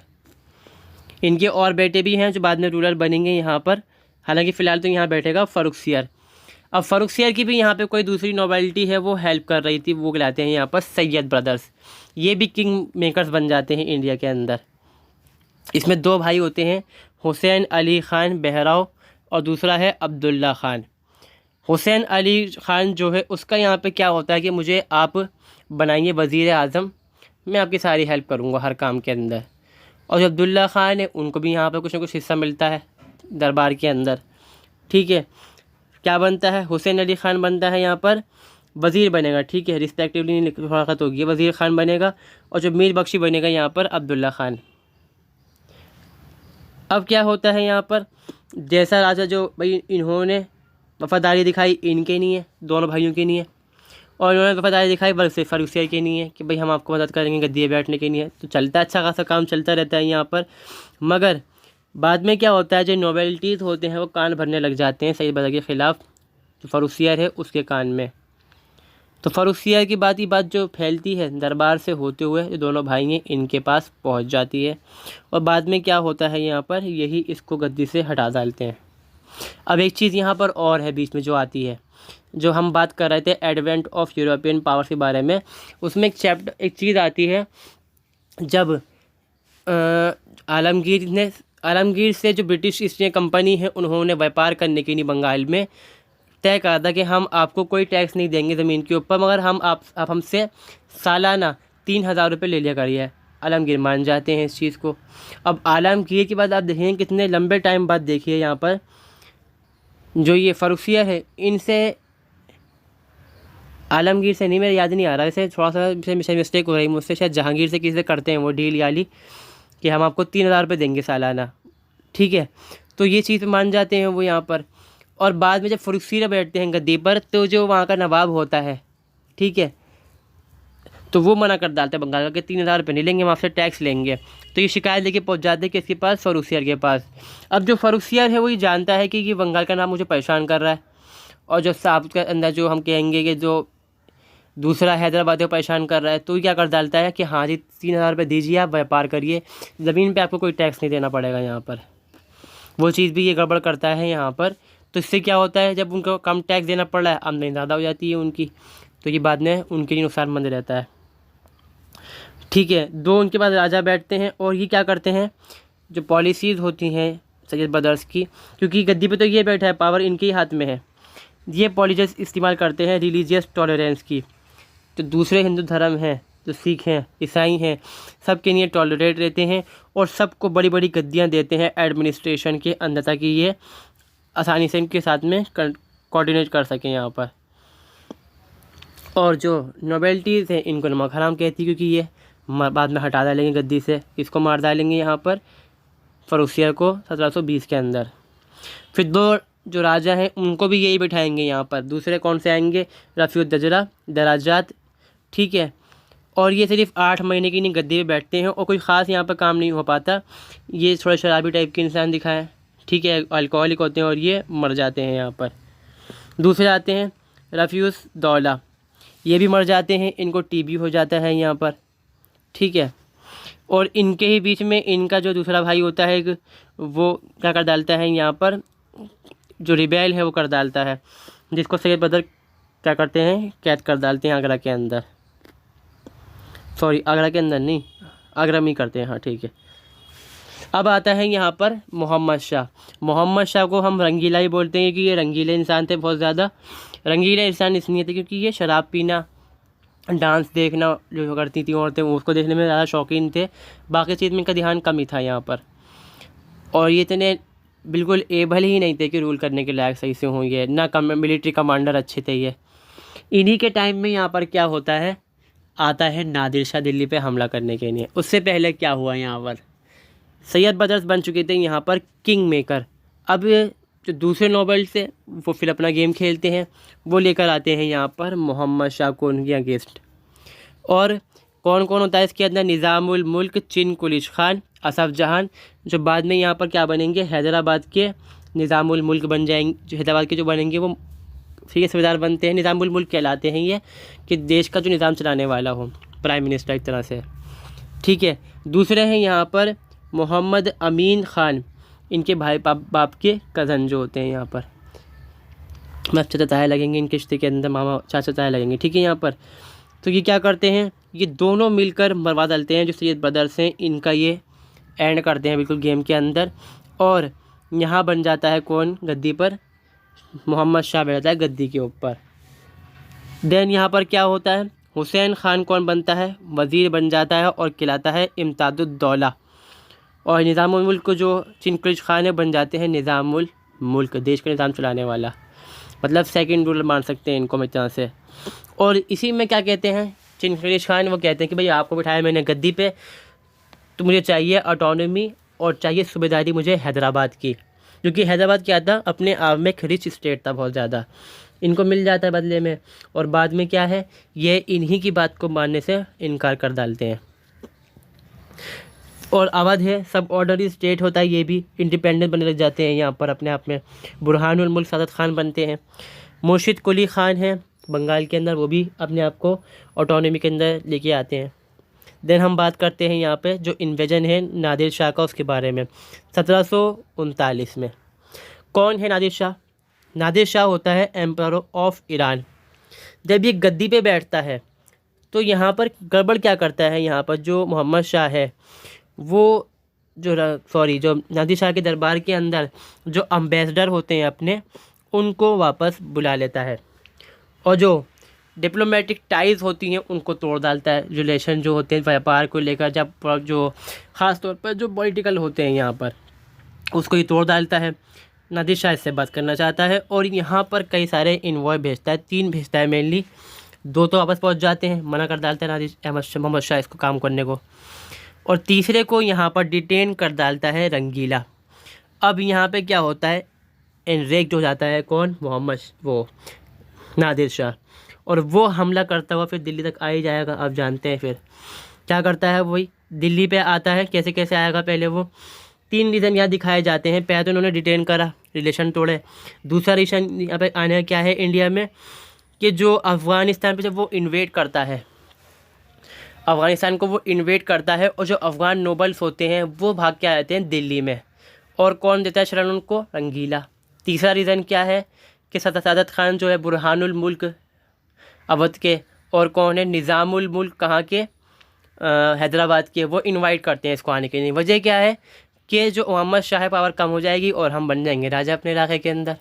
इनके और बेटे भी हैं जो बाद में रूलर बनेंगे यहाँ पर, हालांकि फ़िलहाल तो यहाँ बैठेगा फ़र्रुखसियर। अब फ़र्रुखसियर की भी यहाँ पे कोई दूसरी नोबेलिटी है वो हेल्प कर रही थी, वो कहलाते हैं यहाँ पर सैयद ब्रदर्स। ये भी किंग मेकर्स बन जाते हैं इंडिया के अंदर। इसमें दो भाई होते हैं, हुसैन अली ख़ान बहराव और दूसरा है अब्दुल्ला ख़ान। हुसैन अली ख़ान जो है उसका यहाँ पे क्या होता है कि मुझे आप बनाइए वज़ीर आज़म, मैं आपकी सारी हेल्प करूँगा हर काम के अंदर। और जो अब्दुल्ला ख़ान है उनको भी यहाँ पर कुछ ना कुछ हिस्सा मिलता है दरबार के अंदर। ठीक है, क्या बनता है, हुसैन अली ख़ान बनता है यहाँ पर वज़ीर बनेगा। ठीक है, रिस्पेक्टिवली फराखत होगी, वज़ीर ख़ान बनेगा। और जो मीर बख्शी बनेगा यहाँ पर अब्दुल्ला ख़ान। अब क्या होता है यहाँ पर, जैसा राजा जो भाई इन्होंने वफ़ादारी दिखाई इनके नहीं है, दोनों भाइयों के नहीं है, और इन्होंने वफ़ादारी दिखाई वरसे फ़ारूक़िया के नहीं है कि भाई हम आपको मदद करेंगे गद्दी पे बैठने के नहीं है। तो चलता अच्छा खासा काम चलता रहता है यहाँ पर। मगर बाद में क्या होता है, जो नोबेलिटीज़ होते हैं वो कान भरने लग जाते हैं सैयद बदर के ख़िलाफ़, जो फ़ारूक़िया है उसके कान में। तो फ़ारूक़िया की बात जो फैलती है दरबार से होते हुए जो दोनों भाई हैं इनके पास पहुंच जाती है। और बाद में क्या होता है यहाँ पर, यही इसको गद्दी से हटा डालते हैं। अब एक चीज़ यहाँ पर और है बीच में जो आती है, जो हम बात कर रहे थे एडवेंट ऑफ यूरोपियन पावर्स के बारे में, उसमें एक चीज़ आती है, जब आलमगीर से जो ब्रिटिश ईस्ट इंडिया कंपनी है उन्होंने व्यापार करने के लिए बंगाल में तय करा था कि हम आपको कोई टैक्स नहीं देंगे ज़मीन के ऊपर, मगर आप हमसे सालाना 3,000 रुपये ले लिया करिए। आलमगीर मान जाते हैं इस चीज़ को। अब आलमगीर की बात आप देखें कितने लंबे टाइम बाद देखिए यहाँ पर, जो ये फ़ारूक़िया है इनसे, आलमगीर से नहीं, मेरे याद नहीं आ रहा, वैसे थोड़ा सा मिस्टेक हो रही मुझसे, शायद जहांगीर से किसी से करते हैं वो डील याली कि हम आपको 3,000 रुपये देंगे सालाना। ठीक है, तो ये चीज़ मान जाते हैं वो यहाँ पर। और बाद में जब फ़ारूक़िया बैठते हैं गद्दी पर, तो जो वहाँ का नवाब होता है, ठीक है, तो वो मना कर डालता है बंगाल का कि 3,000 रुपये नहीं लेंगे, हम आपसे टैक्स लेंगे। तो ये शिकायत लेके पहुँच जाते हैं किसके पास, फ़ारूक़िया के पास। अब जो फ़ारूक़िया है वो ये जानता है कि ये बंगाल का नाम मुझे परेशान कर रहा है, और जो साहब के अंदर जो हम कहेंगे कि जो दूसरा हैदराबाद को परेशान कर रहा है, तो क्या कर डालता है कि हाँ जी 3,000 रुपये दीजिए, आप व्यापार करिए, ज़मीन पे आपको कोई टैक्स नहीं देना पड़ेगा यहाँ पर। वो चीज़ भी ये गड़बड़ करता है यहाँ पर। तो इससे क्या होता है, जब उनको कम टैक्स देना पड़ रहा है, आमदनी ज़्यादा हो जाती है उनकी, तो ये बाद में उनके लिए नुकसानमंद रहता है। ठीक है, दो उनके पास राजा बैठते हैं, और ये क्या करते हैं, जो पॉलिसीज़ होती हैं सैयद ब्रदर्स की, क्योंकि गद्दी पे तो ये बैठा है, पावर इनके ही हाथ में है, ये पॉलिसीज़ इस्तेमाल करते हैं रिलीजियस टॉलरेंस की। तो दूसरे हिंदू धर्म हैं, जो सिख हैं, ईसाई हैं, सब के लिए टॉलरेट रहते हैं, और सबको बड़ी बड़ी गद्दियाँ देते हैं एडमिनिस्ट्रेशन के अंदर, ताकि ये आसानी से इनके साथ में कोऑर्डिनेट कर सकें यहाँ पर। और जो नोबेलिटीज़ हैं इनको नमक हराम कहती है, क्योंकि ये बाद में हटा डालेंगे गद्दी से, इसको मार डालेंगे यहाँ पर फ़ारूक़िया को 1720 के अंदर। फिर दो जो राजा हैं उनको भी यही बिठाएंगे यहाँ पर। दूसरे कौन से आएंगे, रफ़ीउद्दजला दराजात। ठीक है, और ये सिर्फ 8 महीने की नहीं गद्दी पे बैठते हैं, और कोई ख़ास यहाँ पर काम नहीं हो पाता। ये थोड़ा शराबी टाइप के इंसान दिखाएं, ठीक है, अल्कोहलिक होते हैं, और ये मर जाते हैं यहाँ पर। दूसरे आते हैं रफ़ीउस दौला, ये भी मर जाते हैं, इनको टीबी हो जाता है यहाँ पर। ठीक है, और इनके ही बीच में इनका जो दूसरा भाई होता है वो क्या कर डालता है यहाँ पर, जो रिबेल है वो कर डालता है, जिसको सैयद बदर क्या करते हैं, कैद कर डालते हैं आगरा के अंदर। सॉरी, आगरा के अंदर नहीं, आगरा में ही करते हैं, हाँ ठीक है। अब आता है यहाँ पर मोहम्मद शाह। मोहम्मद शाह को हम रंगीला ही बोलते हैं, कि ये रंगीले इंसान थे, बहुत ज़्यादा रंगीले इंसान इसलिए थे क्योंकि ये शराब पीना, डांस देखना जो करती थी औरतें, उसको देखने में ज़्यादा शौकीन थे। बाकी चीज़ में इनका ध्यान कम ही था यहाँ पर, और ये इतने बिल्कुल एबल ही नहीं थे कि रूल करने के लायक सही से होंगे, ना मिलिट्री कमांडर अच्छे थे ये। इन्हीं के टाइम में यहाँ पर क्या होता है, आता है नादिर शाह दिल्ली पे हमला करने के लिए। उससे पहले क्या हुआ, यहाँ पर सैयद ब्रदर्स बन चुके थे यहाँ पर किंग मेकर। अब जो दूसरे नोबल से वो फिर अपना गेम खेलते हैं, वो लेकर आते हैं यहाँ पर मोहम्मद शाह को उनके अगेंस्ट। और कौन कौन होता है इसके अंदर, निज़ामुल मुल्क चिन कुलिश खान, असफ जहान, जो बाद में यहाँ पर क्या बनेंगे, हैदराबाद के निज़ामुल मुल्क बन जाएंगे। जो हैदराबाद के जो बनेंगे वो ठीक है सूबेदार बनते हैं, निज़ामुल मुल्क कहलाते हैं ये, कि देश का जो निज़ाम चलाने वाला हो, प्राइम मिनिस्टर एक तरह से। ठीक है, दूसरे हैं यहाँ पर मोहम्मद अमीन ख़ान, इनके भाई बाप के कज़न जो होते हैं यहाँ पर, मैं चाचा ताया लगेंगे इनके रिश्ते के अंदर, मामा चाचा ताया लगेंगे। ठीक है, यहाँ पर तो ये क्या करते हैं, ये दोनों मिलकर मरवा डालते हैं जो सैयद ब्रदर्स हैं, इनका ये एंड करते हैं बिल्कुल गेम के अंदर। और यहाँ बन जाता है कौन गद्दी पर, मोहम्मद शाह बैठता है गद्दी के ऊपर। देन यहाँ पर क्या होता है, हुसैन खान कौन बनता है, वज़ीर बन जाता है और कहलाता है इम्तादुद्दौला। और निज़ामुल मुल्क को जो चिनक्रिश खान है बन जाते हैं निज़ामुल मुल्क, देश का निज़ाम चलाने वाला, मतलब सेकंड रूलर मान सकते हैं इनको मेरी तरह से। और इसी में क्या कहते हैं चिनक्रिश खान, वो कहते हैं कि भाई आपको बिठाया मैंने गद्दी पे, तो मुझे चाहिए ऑटोनॉमी और चाहिए सूबेदारी मुझे हैदराबाद की, क्योंकि हैदराबाद क्या था अपने आप में एक रिच स्टेट था बहुत ज़्यादा, इनको मिल जाता है बदले में। और बाद में क्या है, ये इन्हीं की बात को मानने से इनकार कर डालते हैं। और अवध है सब ऑर्डरी स्टेट होता है, ये भी इंडिपेंडेंट बनने लग जाते हैं यहाँ पर अपने आप में। बुरहानुल मुल्क सादत खान बनते हैं। मुर्शिद कुली खान है बंगाल के अंदर, वो भी अपने आप को ऑटोनॉमी के अंदर लेके आते हैं। देन हम बात करते हैं यहाँ पे जो इन्वेजन है नादिर शाह का, उसके बारे में 1739 में। कौन है नादिर शाह? नादिर शाह होता है एम्पर ऑफ ईरान। जब ये गद्दी पे बैठता है तो यहाँ पर गड़बड़ क्या करता है, यहाँ पर जो मोहम्मद शाह है वो जो नादिर शाह के दरबार के अंदर जो अम्बेसडर होते हैं अपने, उनको वापस बुला लेता है और जो डिप्लोमेटिक टाइज होती हैं उनको तोड़ डालता है। रिलेशन जो होते हैं व्यापार को लेकर, जब जो ख़ास तौर पर जो पॉलिटिकल होते हैं यहाँ पर, उसको ही तोड़ डालता है। नादिर शाह इससे बात करना चाहता है और यहाँ पर कई सारे इन्वॉय भेजता है, 3 भेजता है मेनली, 2 तो वापस पहुँच जाते हैं, मना कर डालता है मोहम्मद शाह इसको काम करने को, और तीसरे को यहाँ पर डिटेन कर डालता है रंगीला। अब यहाँ पे क्या होता है, एनरेक्ट हो जाता है कौन, नादिर शाह, और वो हमला करता हुआ फिर दिल्ली तक आ ही जाएगा। आप जानते हैं फिर क्या करता है, वही दिल्ली पे आता है। कैसे कैसे आएगा, पहले वो 3 रीज़न यहाँ दिखाए जाते हैं। पहले तो उन्होंने डिटेन करा, रिलेशन तोड़े। दूसरा रीज़न यहाँ पे आने का क्या है इंडिया में, कि जो अफ़गानिस्तान पे जब वो इन्वेट करता है, अफ़गानिस्तान को वो इन्वेट करता है, और जो अफ़गान नोबल्स होते हैं वो भाग के आते हैं दिल्ली में, और कौन देता है शरण उनको, रंगीला। तीसरा रीज़न क्या है कि सादत खान जो है बुरहानुल मुल्क अवध के, और कौन है निज़ामुल मुल्क कहाँ के, हैदराबाद के, वो इनवाइट करते हैं इसको आने के लिए। वजह क्या है कि जो मोहम्मद शाह पावर कम हो जाएगी और हम बन जाएंगे राजा अपने इलाके के अंदर।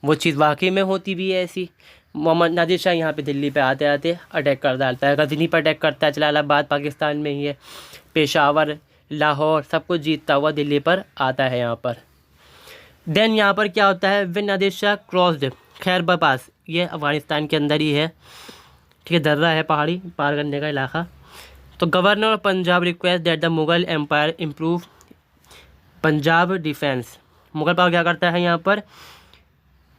वो चीज़ वाकई में होती भी है ऐसी। मोहम्मद नादिर शाह यहाँ पे दिल्ली पे आते आते अटैक कर डालता है, गजनी पर अटैक करता है, जलालाबाद पाकिस्तान में ही है, पेशावर, लाहौर सब कुछ जीतता हुआ दिल्ली पर आता है यहाँ पर। देन यहाँ पर क्या होता है, व्हेन नादिर शाह क्रॉस्ड खैबर पास, ये अफ़गानिस्तान के अंदर ही है, ठीक है, दर्रा है पहाड़ी पार करने का इलाका। तो governor of Punjab request that the Mughal empire improve Punjab defence. Mughal power क्या करता है यहाँ पर,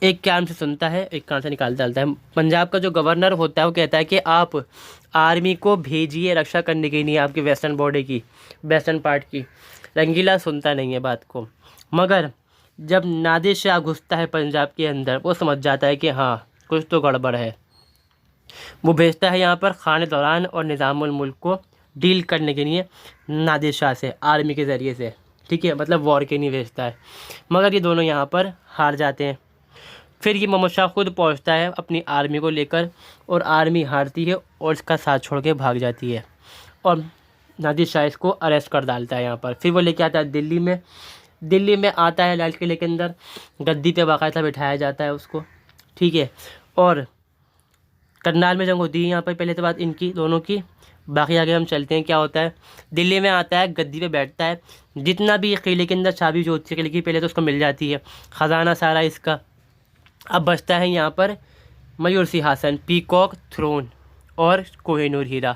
एक कान से सुनता है एक कान से निकाल डालता है। पंजाब का जो गवर्नर होता है वो कहता है कि आप आर्मी को भेजिए रक्षा करने के लिए आपकी वेस्टर्न बॉर्डर की, वेस्टर्न पार्ट की। रंगीला सुनता नहीं है बात को, मगर जब नादिर शाह घुसता है पंजाब के अंदर, वो समझ जाता है कि हाँ कुछ तो गड़बड़ है। वो भेजता है यहाँ पर खान दौरान और निज़ामुल मुल्क को डील करने के लिए नादिर शाह से आर्मी के ज़रिए से, ठीक है, मतलब वॉर के नहीं भेजता है। मगर ये दोनों यहाँ पर हार जाते हैं। फिर ये मोहम्मद शाह खुद पहुँचता है अपनी आर्मी को लेकर, और आर्मी हारती है और इसका साथ छोड़ के भाग जाती है, और नादिर शाह इसको अरेस्ट कर डालता है यहाँ पर। फिर वो लेके आता है दिल्ली में आता है लाल किले के अंदर, गद्दी पे बाकायदा बिठाया जाता है उसको, ठीक है। और करनाल में जंग होती है यहाँ पर, पहले तो बात इनकी दोनों की, बाकी आगे हम चलते हैं क्या होता है। दिल्ली में आता है, गद्दी पे बैठता है, जितना भी किले के अंदर चाबी जो होती है किले की पहले तो उसको मिल जाती है, ख़जाना सारा इसका। अब बचता है यहाँ पर मयूर सिंहासन, पीकॉक थ्रोन और कोहिनूर हीरा।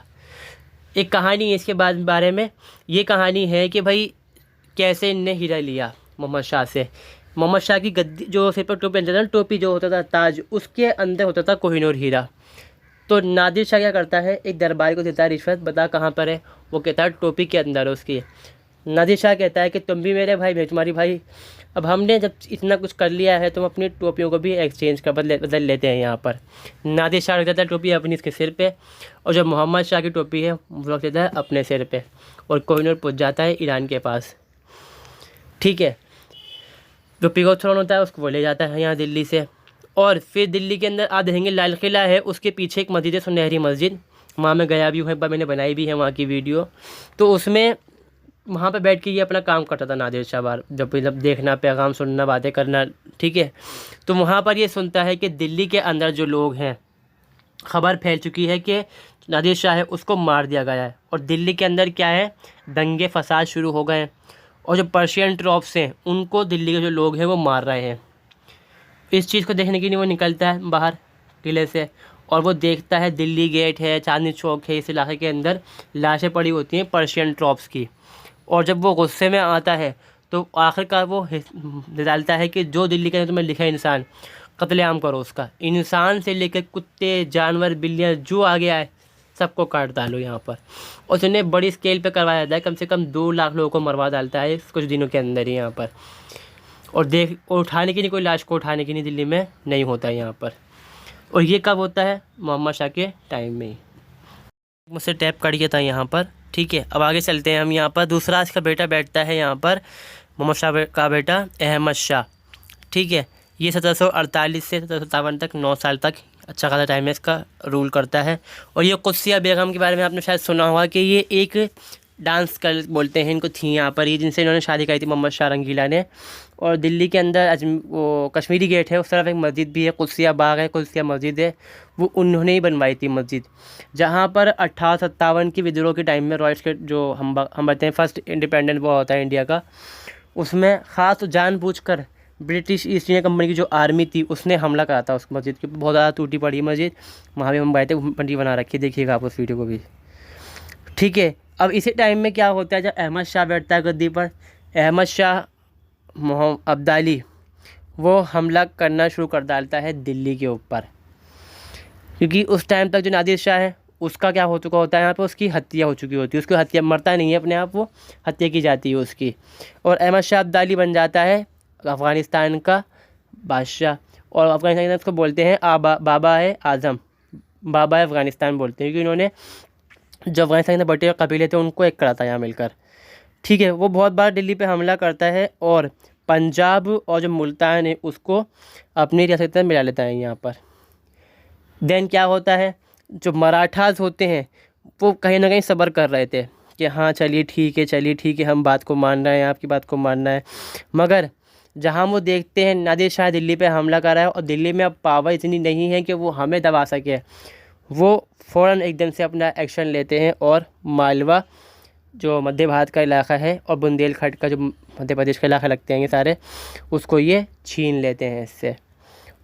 एक कहानी है इसके बारे में। ये कहानी है कि भाई कैसे इनने हीरा लिया मोहम्मद शाह से। मोहम्मद शाह की गद्दी जो सिर पर टोपी पहनता था, टोपी जो होता था ताज, उसके अंदर होता था कोहिनूर हीरा। तो नादिर शाह क्या करता है, एक दरबारी को देता है रिश्वत, बता कहाँ पर है, वो कहता है टोपी के अंदर है उसकी। नादिर शाह कहता है कि तुम भी मेरे भाई, मैं तुम्हारी भाई। अब हमने जब इतना कुछ कर लिया है, तुम अपनी टोपियों को भी एक्सचेंज कर बदल लेते हैं यहाँ पर। नादिर शाह रख देता है टोपी अपनी इसके सिर पे, और जो मोहम्मद शाह की टोपी है वो रख देता है अपने सिर पे, और कोहिनूर पहुँच जाता है ईरान के पास, ठीक है। जो पीकॉक थ्रोन होता है उसको वो ले जाता है यहाँ दिल्ली से। और फिर दिल्ली के अंदर आप देखेंगे लाल किला है, उसके पीछे एक मस्जिद है, सुनहरी मस्जिद, वहाँ मैं गया भी हूँ, एक बार मैंने बनाई भी है वहाँ की वीडियो। तो उसमें वहाँ पे बैठ के ये अपना काम करता था नादिर शाह बार, जब मतलब देखना, पैगाम सुनना, बातें करना, ठीक है। तो वहाँ पर ये सुनता है कि दिल्ली के अंदर जो लोग हैं, खबर फैल चुकी है कि नादिर शाह है उसको मार दिया गया है, और दिल्ली के अंदर क्या है, दंगे फसाद शुरू हो गए हैं, और जो पर्शियन ट्रॉप्स हैं उनको दिल्ली के जो लोग हैं वो मार रहे हैं। इस चीज़ को देखने के लिए वो निकलता है बाहर किले से, और वो देखता है दिल्ली गेट है, चांदनी चौक है, इस इलाके के अंदर लाशें पड़ी होती हैं पर्शियन ट्रॉप्स की। और जब वो गुस्से में आता है तो आखिरकार वो निकालता है कि जो दिल्ली के अंदर तुम्हें लिखा है इंसान, कत्लेआम करो उसका। इंसान से लेकर कुत्ते, जानवर, बिल्लियाँ जो आ गया है सबको काट डालो यहाँ पर। और उसने बड़ी स्केल पे करवाया जाता है, कम से कम 2 लाख लोगों को मरवा डालता है कुछ दिनों के अंदर ही यहाँ पर। और उठाने की नहीं, कोई लाश को उठाने की नहीं दिल्ली में नहीं होता है यहाँ पर। और ये कब होता है, मोहम्मद शाह के टाइम में ही। मुझसे टैप कट गया था यहाँ पर, ठीक है। अब आगे चलते हैं हम। यहाँ पर दूसरा इसका बेटा बैठता है यहाँ पर, मोहम्मद शाह का बेटा अहमद शाह, ठीक है। ये 1748 से 1757 तक 9 साल तक अच्छा खासा टाइम है इसका, रूल करता है। और ये कुद्सिया बेगम के बारे में आपने शायद सुना होगा कि ये एक डांस कर बोलते हैं इनको, थी यहाँ पर ये, जिनसे इन्होंने शादी करी थी मोहम्मद शाह रंगीला ने। और दिल्ली के अंदर वो कश्मीरी गेट है, उस तरफ एक मस्जिद भी है, कुद्सिया बाग है, कुद्सिया मस्जिद है, वो उन्होंने ही बनवाई थी मस्जिद, जहाँ पर 1857 की विद्रोह के टाइम में रॉयट्स के जो हम बताते हैं फर्स्ट इंडिपेंडेंट वो होता है इंडिया का, उसमें ख़ास जानबूझकर ब्रिटिश ईस्ट इंडिया कंपनी की जो आर्मी थी उसने हमला करा था उस मस्जिद के। बहुत ज़्यादा टूटी पड़ी मस्जिद, वहाँ भी हम गए थे, पट्टी बना रखी है, देखिएगा आप उस वीडियो को भी, ठीक है। अब इसी टाइम में क्या होता है, जब अहमद शाह बैठता है गद्दी पर, अहमद शाह मोहम्मद अब्दाली वो हमला करना शुरू कर डालता है दिल्ली के ऊपर, क्योंकि उस टाइम तक जो नादिर शाह है उसका क्या हो चुका होता है, यहाँ पर उसकी हत्या हो चुकी होती है, उसकी हत्या, मरता नहीं है अपने आप, वो हत्या की जाती है उसकी। और अहमद शाह अब्दाली बन जाता है अफ़गानिस्तान का बादशाह। और अफ़गानिस्तान उसको बोलते हैं बाबा है आज़म, बाबा अफ़गानिस्तान बोलते हैं, क्योंकि इन्होंने जो अफ़गानिस्तान के बटे कबीले थे उनको एक करा था यहाँ मिलकर, ठीक है। वो बहुत बार दिल्ली पे हमला करता है और पंजाब और जो मुल्तान है उसको अपनी रियासत में मिला लेता है यहाँ पर। देन क्या होता है, जो मराठास होते हैं वो कहीं ना कहीं सब्र कर रहे थे कि हाँ चलिए ठीक है, चलिए ठीक है, हम बात को मान रहे हैं, आपकी बात को मानना है। मगर जहाँ वो देखते हैं नादिर शाह दिल्ली पे हमला कर रहा है और दिल्ली में अब पावर इतनी नहीं है कि वो हमें दबा सके, वो फ़ौरन एकदम से अपना एक्शन लेते हैं और मालवा जो मध्य भारत का इलाका है और बुंदेलखंड का जो मध्य प्रदेश का इलाका लगते हैं ये सारे, उसको ये छीन लेते हैं इससे।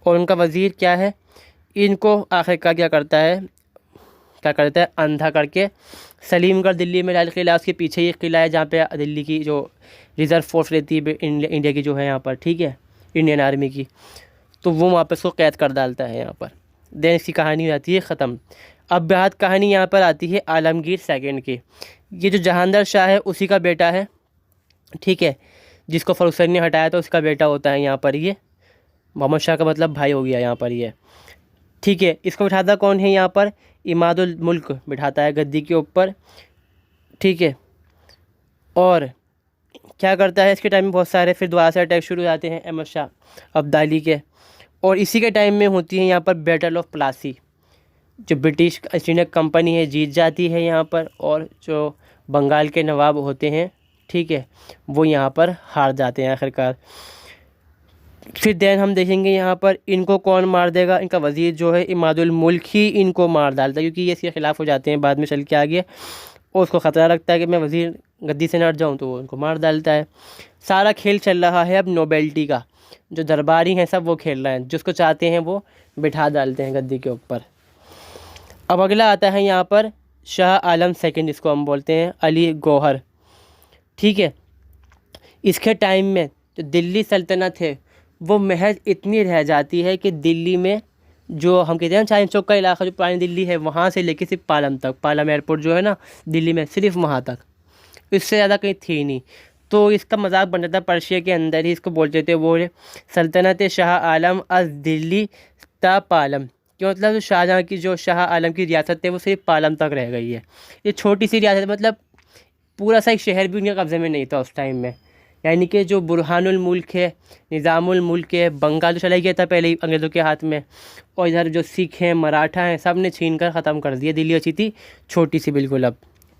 और उनका वज़ीर क्या है, इनको आखिरकार क्या करता है, अंधा करके सलीमगढ़ दिल्ली में लाल किला, उसके पीछे ये किला है जहाँ पे दिल्ली की जो रिज़र्व फोर्स रहती है इंडिया की जो है यहाँ पर, ठीक है, इंडियन आर्मी की, तो वो वहाँ पर उसको कैद कर डालता है यहाँ पर। देन इसकी कहानी हो जाती है ख़त्म। अब बात कहानी यहाँ पर आती है आलमगीर सेकंड की। ये जो जहांगीर शाह है उसी का बेटा है, ठीक है, जिसको फर्रुख ने हटाया था उसका बेटा होता है यहाँ पर ये, मोहम्मद शाह का मतलब भाई हो गया यहाँ पर ये, ठीक है। इसको बिठाता कौन है यहाँ पर, इमादुल मुल्क बिठाता है गद्दी के ऊपर, ठीक है। और क्या करता है, इसके टाइम में बहुत सारे फिर दोबारा से अटैक शुरू हो जाते हैं अहमद शाह अब्दाली के। और इसी के टाइम में होती है यहाँ पर बैटल ऑफ प्लासी, जो ब्रिटिश ईस्ट इंडिया कंपनी है जीत जाती है यहाँ पर, और जो बंगाल के नवाब होते हैं, ठीक है, वो यहाँ पर हार जाते हैं आखिरकार। फिर देन हम देखेंगे यहाँ पर इनको कौन मार देगा, इनका वज़ीर जो है इमादुल मुल्क ही इनको मार डालता है, क्योंकि ये इसके ख़िलाफ़ हो जाते हैं बाद में चल के आगे, और उसको ख़तरा लगता है कि मैं वज़ीर गद्दी से न हट जाऊँ, तो वो उनको मार डालता है। सारा खेल चल रहा है अब नोबेल्टी का, जो दरबारी हैं सब वो खेल रहे हैं, जिसको चाहते हैं वो बिठा डालते हैं गद्दी के ऊपर। अब अगला आता है यहाँ पर शाह आलम सेकंड, जिसको हम बोलते हैं अली गौहर, ठीक है। इसके टाइम में जो दिल्ली सल्तनत है वो महज इतनी रह जाती है कि दिल्ली में जो हम कहते हैं ना चांदनी चौक का इलाका, जो पुरानी दिल्ली है, वहाँ से लेके सिर्फ पालम तक, पालम एयरपोर्ट जो है ना दिल्ली में, सिर्फ वहाँ तक, इससे ज़्यादा कहीं थी नहीं। तो इसका मजाक बन जाता पर्शिया के अंदर ही, इसको बोलते थे वो सल्तनत शाह आलम अज दिल्ली ता पालम, कि मतलब जो शाहजहाँ की जो शाह आलम की रियासत है वो सिर्फ पालम तक रह गई है। ये छोटी सी रियासत, मतलब पूरा सा एक शहर भी उनके कब्ज़े में नहीं था उस टाइम में। यानी कि जो बुरहानुल मुल्क है, निज़ामुल मुल्क है, बंगाल तो चला गया था पहले ही अंग्रेज़ों के हाथ में, और इधर जो सिख हैं, मराठा हैं, सब ने छीन कर ख़त्म कर दिया। दिल्ली अच्छी थी छोटी सी बिल्कुल अब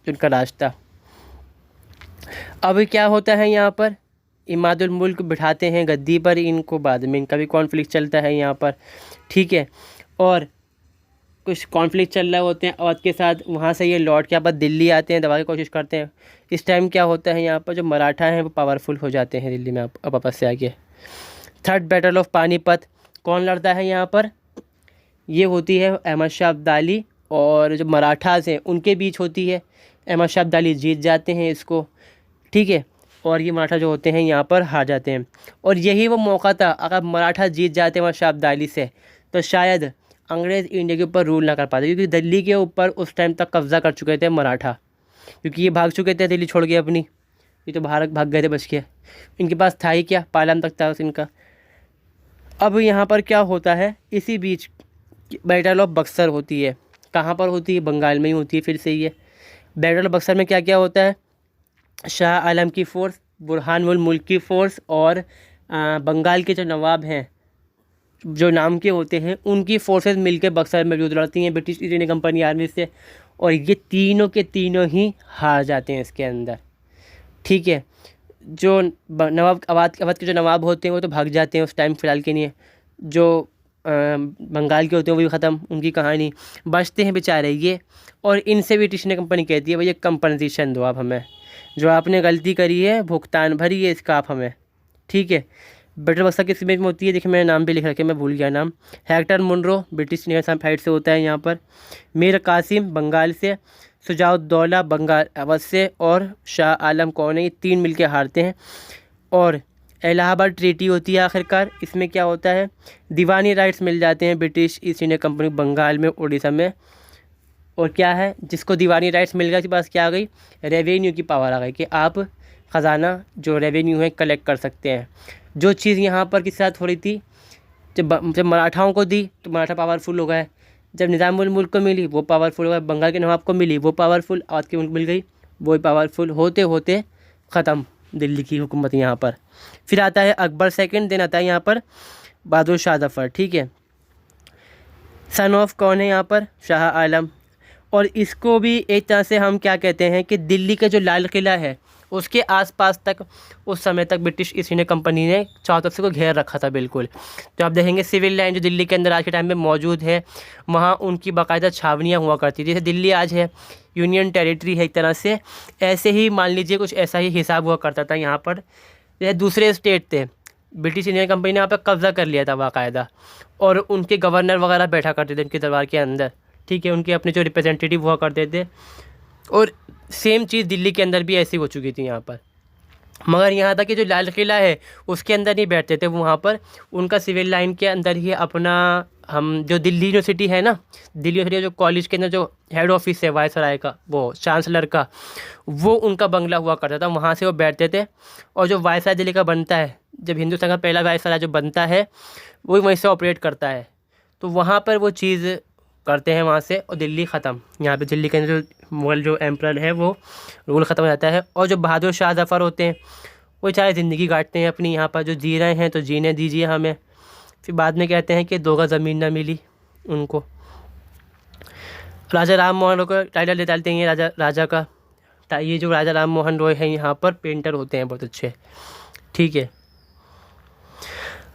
उनका रास्ता। अब क्या होता है यहाँ पर, इमादुल मुल्क बिठाते हैं गद्दी पर इनको, बाद में इनका भी कॉन्फ्लिक्ट चलता है यहाँ पर, ठीक है। और कुछ कॉन्फ्लिक्ट चल रहे होते हैं अवध के साथ, वहाँ से ये लौट के वापस दिल्ली आते हैं, दबा की कोशिश करते हैं। इस टाइम क्या होता है यहाँ पर, जो मराठा हैं वो पावरफुल हो जाते हैं दिल्ली में अब वापस से आके। थर्ड बैटल ऑफ पानीपत कौन लड़ता है यहाँ पर, ये होती है अहमद शाह अब्दाली और जो मराठास हैं उनके बीच होती है। अहमद शाह अब्दाली जीत जाते हैं इसको, ठीक है, और ये मराठा जो होते हैं यहाँ पर हार जाते हैं। और यही वो मौका था, अगर मराठा जीत जाते अहमद शाह अब्दाली से तो शायद अंग्रेज़ इंडिया के ऊपर रूल ना कर पाते, क्योंकि दिल्ली के ऊपर उस टाइम तक कब्ज़ा कर चुके थे मराठा, क्योंकि ये भाग चुके थे दिल्ली छोड़ के अपनी, ये तो भारत भाग गए थे बच के, इनके पास था ही क्या, पालन तक था इनका। अब यहाँ पर क्या होता है, इसी बीच बैटल ऑफ बक्सर होती है। कहाँ पर होती है, बंगाल में ही होती है फिर से ये। बैटल ऑफ बक्सर में क्या क्या होता है, शाह आलम की फ़ोर्स, बुरहानुल मुल्क की फ़ोर्स और बंगाल के जो नवाब हैं जो नाम के होते हैं उनकी फोर्सेस मिलकर बक्सर में युद्ध लड़ती हैं British East India company army से, और ये तीनों के तीनों ही हार जाते हैं इसके अंदर, ठीक है। जो नवाब अवध के जो नवाब होते हैं वो तो भाग जाते हैं उस टाइम फ़िलहाल के लिए, जो बंगाल के होते हैं वो भी ख़त्म, उनकी कहानी, बचते हैं बेचारे ये। और इनसे भी ईस्ट इंडिया कंपनी कहती है भैया कंपनसेशन दो आप हमें, जो आपने गलती करी है भुगतान भरी है इसका आप हमें, ठीक है। बैटल बक्सर किस इमेज में होती है, देखिए मैंने नाम भी लिख रखे, मैं भूल गया नाम। Hector Munro British national fight से होता है यहाँ पर, मीर कासिम बंगाल से, सुजाउद्दौला बंगाल अवध से, और शाह आलम कौन है, ये तीन मिलके हारते हैं। और इलाहाबाद ट्रीटी होती है आखिरकार, इसमें क्या होता है, दीवानी राइट्स मिल जाते हैं British East India company Bengal में, उड़ीसा में। और क्या है, जिसको दीवानी राइट्स मिल गया उसके पास क्या आ गई, रेवेन्यू की पावर आ गई कि आप ख़जाना जो रेवेन्यू है कलेक्ट कर सकते हैं। जो चीज़ यहाँ पर किस साथ हो रही थी, जब मराठाओं को दी तो मराठा पावरफुल हो गए, जब निज़ामुल मुल्क को मिली वो पावरफुल हो गए, बंगाल के नवाब को मिली वो पावरफुल, अवध के मुल्क मिल गई वो पावरफुल, होते होते ख़त्म दिल्ली की हुकूमत यहाँ पर। फिर आता है अकबर सेकंड, दिन आता है यहाँ पर बहादुर शाह जफ़र, ठीक है। सन ऑफ कौन है यहाँ पर, शाह आलम। और इसको भी एक तरह से हम क्या कहते हैं कि दिल्ली का जो लाल किला है उसके आसपास तक उस समय तक ब्रिटिश ईस्ट इंडिया कंपनी ने चारों तरफ से को घेर रखा था बिल्कुल। तो आप देखेंगे सिविल लाइन जो दिल्ली के अंदर आज के टाइम में मौजूद है, वहाँ उनकी बाकायदा छावनियाँ हुआ करती थी। जैसे दिल्ली आज है यूनियन टेरिटरी है एक तरह से, ऐसे ही मान लीजिए कुछ ऐसा ही हिसाब हुआ करता था यहाँ पर। जैसे दूसरे स्टेट थे, ब्रिटिश इंडियन कंपनी ने यहाँ पर कब्ज़ा कर लिया था बाकायदा, और उनके गवर्नर वगैरह बैठा करते थे उनके दरबार के अंदर, ठीक है, उनके अपने जो रिप्रेजेंटेटिव हुआ करते थे। और सेम चीज़ दिल्ली के अंदर भी ऐसी हो चुकी थी यहाँ पर, मगर यहाँ तक कि जो लाल किला है उसके अंदर नहीं बैठते थे वो, वहाँ पर उनका सिविल लाइन के अंदर ही अपना, हम जो दिल्ली यूनिवर्सिटी है ना, दिल्ली यूनिवर्सिटी जो कॉलेज के अंदर जो हेड ऑफिस है वायसराय का, वो चांसलर का, वो उनका बंगला हुआ करता था, वहाँ से वो बैठते थे। और जो वायसराय दिल्ली का बनता है, जब हिंदुस्तान का पहला वायसराय जो बनता है वो वहीं से ऑपरेट करता है, तो वहाँ पर वो चीज़ करते हैं वहाँ से, और दिल्ली ख़त्म। यहाँ पे दिल्ली के अंदर जो मुग़ल जो एम्परर है वो रूल ख़त्म हो जाता है। और जो बहादुर शाह जफ़र होते हैं वो चाहे ज़िंदगी काटते हैं अपनी, यहाँ पर जो जी रहे हैं तो जीने दीजिए हमें। फिर बाद में कहते हैं कि 2 गज़ ज़मीन ना मिली उनको। राजा राम मोहन रॉय को टाइटल दे डालते हैं ये राजा का, ये जो राजा राम मोहन रॉय हैं यहाँ पर पेंटर होते हैं बहुत अच्छे, ठीक है।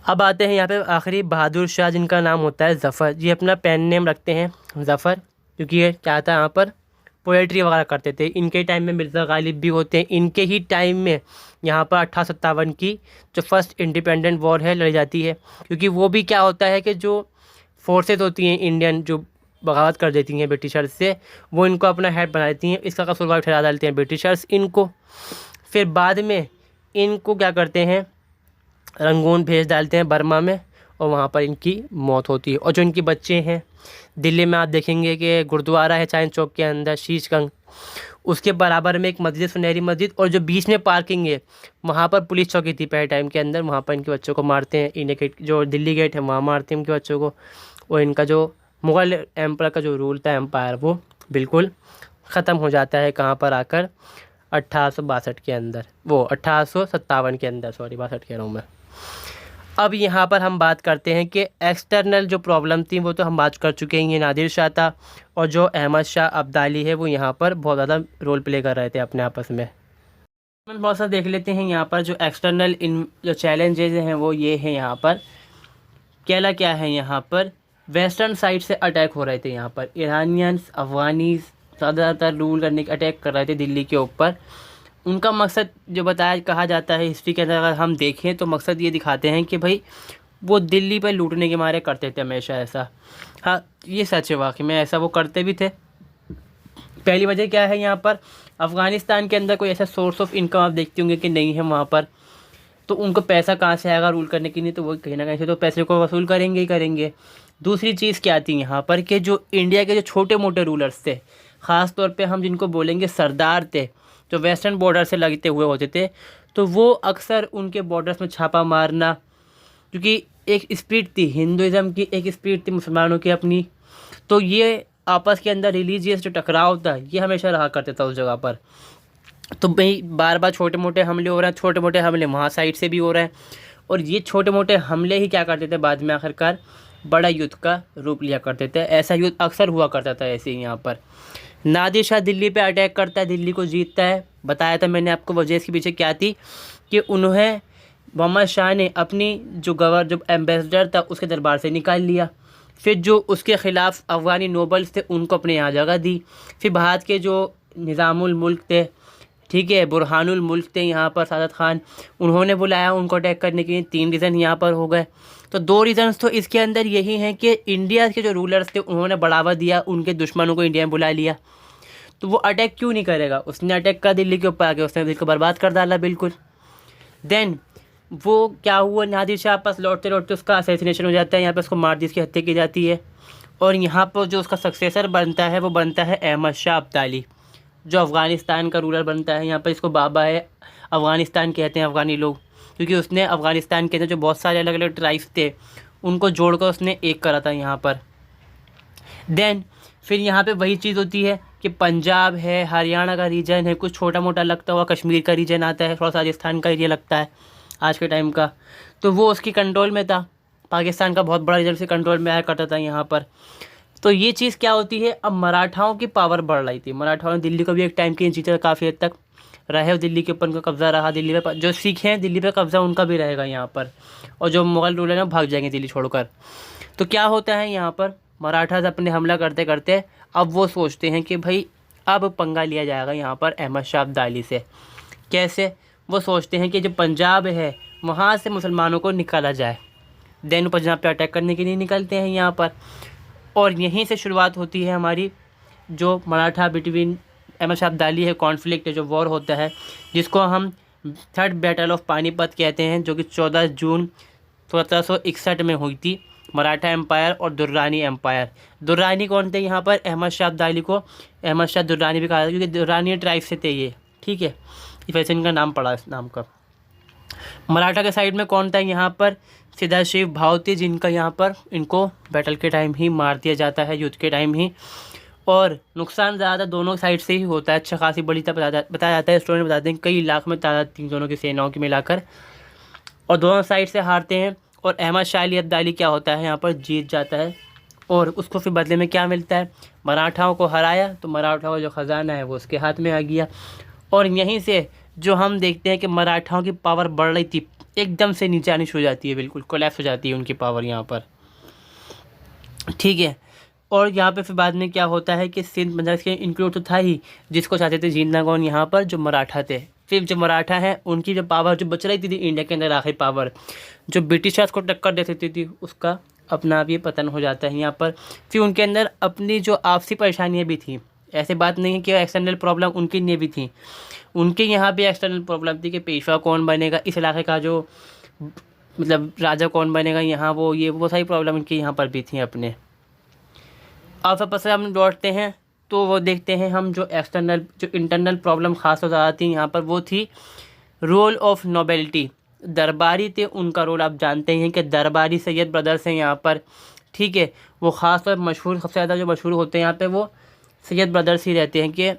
अब आते हैं यहाँ पे आखिरी बहादुर शाह, जिनका नाम होता है ज़फ़र। ये अपना पेन नेम रखते हैं ज़फ़र, क्योंकि ये क्या था, यहाँ पर पोएट्री वगैरह करते थे। इनके टाइम में मिर्ज़ा गालिब भी होते हैं, इनके ही टाइम में यहाँ पर 1857 की जो फर्स्ट इंडिपेंडेंट वॉर है लड़ी जाती है। क्योंकि वो भी क्या होता है कि जो फोर्सेज होती हैं इंडियन जो बगावत कर देती हैं ब्रिटिशर्स से, वो इनको अपना हेड बना देती हैं, इसका कसूरवार ठहरा डालते हैं ब्रिटिशर्स इनको। फिर बाद में इनको क्या करते हैं, रंगून भेज डालते हैं बर्मा में, और वहाँ पर इनकी मौत होती है। और जो इनके बच्चे हैं, दिल्ली में आप देखेंगे कि गुरुद्वारा है चांद चौक के अंदर शीशगंज, उसके बराबर में एक मस्जिद सुनहरी मस्जिद, और जो बीच में पार्किंग है वहाँ पर पुलिस चौकी थी पहले टाइम के अंदर, वहाँ पर इनके बच्चों को मारते हैं। इंडिया गेट जो दिल्ली गेट है वहाँ मारते हैं इनके बच्चों को। और इनका जो मुग़ल एम्पर का जो रूल था एम्पायर, वो बिल्कुल ख़त्म हो जाता है कहाँ पर आकर, 1862 के अंदर, वो 1857 के अंदर, सॉरी 62 कह रहा हूँ मैं। अब यहाँ पर हम बात करते हैं कि एक्सटर्नल जो प्रॉब्लम थी वो तो हम बात कर चुके हैं, ये नादिर शाह था, और जो अहमद शाह अब्दाली है वो यहाँ पर बहुत ज़्यादा रोल प्ले कर रहे थे अपने आपस में। हम बहुत सा देख लेते हैं यहाँ पर जो एक्सटर्नल इन जो चैलेंजेज हैं वो ये हैं यहाँ पर क्या है यहाँ पर वेस्टर्न साइड से अटैक हो रहे थे यहाँ पर ईरानियंस अफगानीज ज़्यादातर रूल करने के अटैक कर रहे थे दिल्ली के ऊपर। उनका मकसद जो बताया कहा जाता है हिस्ट्री के अंदर अगर हम देखें तो मकसद ये दिखाते हैं कि भाई वो दिल्ली पर लूटने के मारे करते थे हमेशा ऐसा। हाँ ये सच है वाकई में ऐसा वो करते भी थे। पहली वजह क्या है यहाँ पर अफ़गानिस्तान के अंदर कोई ऐसा सोर्स ऑफ इनकम आप देखते होंगे कि नहीं है वहाँ पर, तो उनको पैसा कहाँ से आएगा रूल करने के लिए, तो वो कहीं ना कहीं से तो पैसे को वसूल करेंगे ही करेंगे। दूसरी चीज़ क्या थी यहाँ पर कि जो इंडिया के जो छोटे मोटे रूलर्स थे, ख़ास तौर पे हम जिनको बोलेंगे सरदार थे, जो वेस्टर्न बॉर्डर से लगते हुए होते थे, तो वो अक्सर उनके बॉर्डर्स में छापा मारना, क्योंकि एक स्पिरिट थी हिंदुज़म की, एक स्पिरिट थी मुसलमानों की अपनी, तो ये आपस के अंदर रिलीजियस जो टकराव था ये हमेशा रहा करता था उस जगह पर। तो भाई बार बार छोटे मोटे हमले हो रहे हैं, छोटे मोटे हमले वहाँ साइड से भी हो रहे हैं, और ये छोटे मोटे हमले ही क्या करते थे बाद में आखिरकार बड़ा युद्ध का रूप लिया करते थे। ऐसा युद्ध अक्सर हुआ करता था ऐसे ही। यहाँ पर नादिर शाह दिल्ली पे अटैक करता है, दिल्ली को जीतता है। बताया था मैंने आपको वजह इसके पीछे क्या थी कि उन्हें मोहम्मद शाह ने अपनी जो एम्बेसडर था उसके दरबार से निकाल लिया। फिर जो उसके ख़िलाफ़ अफ़गानी नोबल्स थे उनको अपने यहाँ जगह दी। फिर भारत के जो निज़ामुल मुल्क थे, ठीक है, बुरहानुल मुल्क थे यहाँ पर सादत ख़ान, उन्होंने बुलाया उनको अटैक करने के लिए। 3 रीज़न यहाँ पर हो गए। तो 2 रीज़न्स तो इसके अंदर यही हैं कि इंडिया के जो रूलर्स थे उन्होंने बढ़ावा दिया, उनके दुश्मनों को इंडिया में बुला लिया। तो वो अटैक क्यों नहीं करेगा, उसने अटैक कर दिल्ली के ऊपर आके, उसने दिल्ली को बर्बाद कर डाला बिल्कुल। देन वो क्या हुआ, नादिर शाह पास लौटते लौटते उसका असैसिनेशन हो जाता है, यहाँ पर उसको मार दी, उसकी हत्या की जाती है। और यहाँ पर जो उसका सक्सेसर बनता है वो बनता है अहमद शाह अब्दाली, जो अफ़गानिस्तान का रूलर बनता है। यहाँ पर इसको बाबा है अफ़गानिस्तान कहते हैं अफ़गानी लोग, क्योंकि उसने अफ़गानिस्तान के अंदर जो बहुत सारे अलग अलग ट्राइब्स थे उनको जोड़कर उसने एक करा था यहाँ पर। देन फिर यहाँ पे वही चीज़ होती है कि पंजाब है, हरियाणा का रीजन है, कुछ छोटा मोटा लगता हुआ कश्मीर का रीजन आता है, थोड़ा सा राजस्थान का एरिया लगता है आज के टाइम का, तो वो उसकी कंट्रोल में था। पाकिस्तान का बहुत बड़ा रीजन से कंट्रोल में आया करता था यहाँ पर। तो ये चीज़ क्या होती है, अब मराठाओं की पावर बढ़ रही थी। मराठाओं ने दिल्ली को भी एक टाइम के जीता काफ़ी हद तक रहे, दिल्ली के ऊपर उनका कब्ज़ा रहा। दिल्ली पे जो सिख हैं दिल्ली पे कब्ज़ा उनका भी रहेगा यहाँ पर, और जो मुग़ल रूलर हैं भाग जाएंगे दिल्ली छोड़कर। तो क्या होता है यहाँ पर, मराठास अपने हमला करते करते अब वो सोचते हैं कि भाई अब पंगा लिया जाएगा यहाँ पर अहमद शाह अब्दाली से। कैसे, वो सोचते हैं कि जो पंजाब है वहाँ से मुसलमानों को निकाला जाए। देन पंजाब पे अटैक करने के लिए निकलते हैं यहाँ पर, और यहीं से शुरुआत होती है हमारी जो मराठा बिटवीन अहमद शाह अब्दाली है कॉन्फ्लिक्ट है, जो वॉर होता है, जिसको हम 3rd बैटल ऑफ पानीपत कहते हैं, जो कि 14 जून 1761 में हुई थी। मराठा एम्पायर और दुर्रानी एम्पायर। दुर्रानी कौन थे यहाँ पर, अहमद शाह अब्दाली को अहमद शाह दुर्रानी भी कहा था, क्योंकि दुर्रानी ट्राइब से थे ये, ठीक है, वैसे इनका नाम पड़ा इस नाम का। मराठा के साइड में कौन था यहाँ पर, सदाशिव भावती, जिनका यहाँ पर इनको बैटल के टाइम ही मार दिया जाता है, युद्ध के टाइम ही। और नुकसान ज़्यादा दोनों साइड से ही होता है, अच्छा खासी बड़ी बताया जाता है, स्टोरी में बताते हैं कई लाख में तादाद थी दोनों की सेनाओं की मिलाकर, और दोनों साइड से हारते हैं। और अहमद शाह अली अब्दाली क्या होता है यहाँ पर, जीत जाता है, और उसको फिर बदले में क्या मिलता है, मराठाओं को हराया तो मराठाओं का जो ख़जाना है वो उसके हाथ में आ गया। और यहीं से जो हम देखते हैं कि मराठाओं की पावर बढ़ रही थी एकदम से नीचे आनी शुरू हो जाती है, बिल्कुल कोलैप्स हो जाती है उनकी पावर यहाँ पर, ठीक है। और यहाँ पे फिर बाद में क्या होता है कि सिंध पंजाब के इंक्लूड तो था ही, जिसको चाहते थे जीतना कौन, यहाँ पर जो मराठा थे। फिर जो मराठा हैं उनकी जो पावर जो बच रही थी इंडिया के अंदर, आखिरी पावर जो ब्रिटिशर्स को टक्कर दे सकती थी, उसका अपना भी पतन हो जाता है यहाँ पर। फिर उनके अंदर अपनी जो आपसी परेशानियाँ भी थी, ऐसे बात नहीं है कि एक्सटर्नल प्रॉब्लम उनकी नहीं भी थी, उनके यहाँ भी एक्सटर्नल प्रॉब्लम थी कि पेशवा कौन बनेगा, इस इलाके का जो मतलब राजा कौन बनेगा यहाँ, वो सारी प्रॉब्लम इनके यहाँ पर भी थी अपने। अब वापस हम लौटते हैं तो वो देखते हैं हम जो एक्सटर्नल जो इंटरनल प्रॉब्लम ख़ास तौर ज़्यादा थी यहाँ पर, वो थी रोल ऑफ नोबेलिटी। दरबारी थे, उनका रोल आप जानते हैं कि दरबारी सैयद ब्रदर्स हैं यहाँ पर, ठीक है, वो ख़ास तौर मशहूर, सबसे ज़्यादा जो मशहूर होते हैं यहाँ पे वो सैयद ब्रदर्स ही रहते हैं कि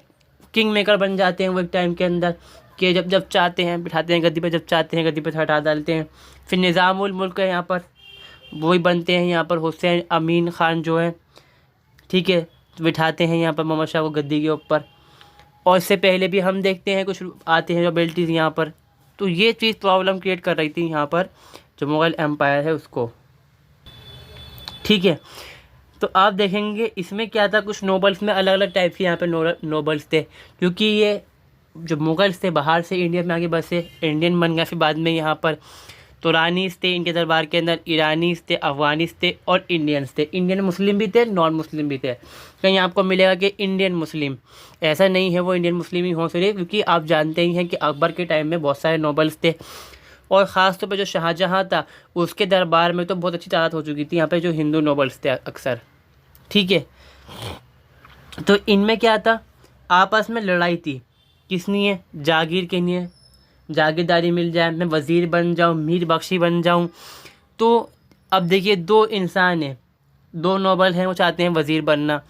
किंग मेकर बन जाते हैं वो एक टाइम के अंदर, कि जब चाहते हैं बिठाते हैं गद्दी पे, जब चाहते हैं गद्दी पे हटा डालते हैं। फिर निज़ामुल मुल्क है यहाँ पर, वही बनते हैं यहाँ पर हुसैन अमीन ख़ान जो है, ठीक है, बिठाते हैं यहाँ पर मोहम्मद शाह को गद्दी के ऊपर। और इससे पहले भी हम देखते हैं कुछ आते हैं जो एबिलिटीज़ यहाँ पर। तो ये चीज़ प्रॉब्लम क्रिएट कर रही थी यहाँ पर जो मुग़ल एम्पायर है उसको। ठीक है, तो आप देखेंगे इसमें क्या था, कुछ नोबल्स में अलग अलग टाइप के यहाँ पे नोबल्स थे, क्योंकि ये जो मुग़ल्स थे बाहर से इंडिया में आगे बसे, इंडियन बन गया। फिर बाद में यहाँ पर तुरानीस थे इनके दरबार के अंदर, ईरानीस थे, अफ़गानीस थे और इंडियंस थे। इंडियन मुस्लिम भी थे, नॉन मुस्लिम भी थे। कहीं आपको मिलेगा कि इंडियन मुस्लिम, ऐसा नहीं है वो इंडियन मुस्लिम ही हो सिर्फ, क्योंकि आप जानते ही हैं कि अकबर के टाइम में बहुत सारे नोबल्स थे। और ख़ास तौर पे जो शाहजहाँ था उसके दरबार में तो बहुत अच्छी तादाद हो चुकी थी यहाँ पे जो हिंदू नोबल्स थे अक्सर। ठीक है, तो इनमें क्या था, आपस में लड़ाई थी। किस लिए? जागीर के लिए, जागीरदारी मिल जाए, मैं वज़ीर बन जाऊँ, मीर बख्शी बन जाऊँ। तो अब देखिए दो इंसान हैं, दो नोबल हैं, वो चाहते हैं वज़ीर बनना।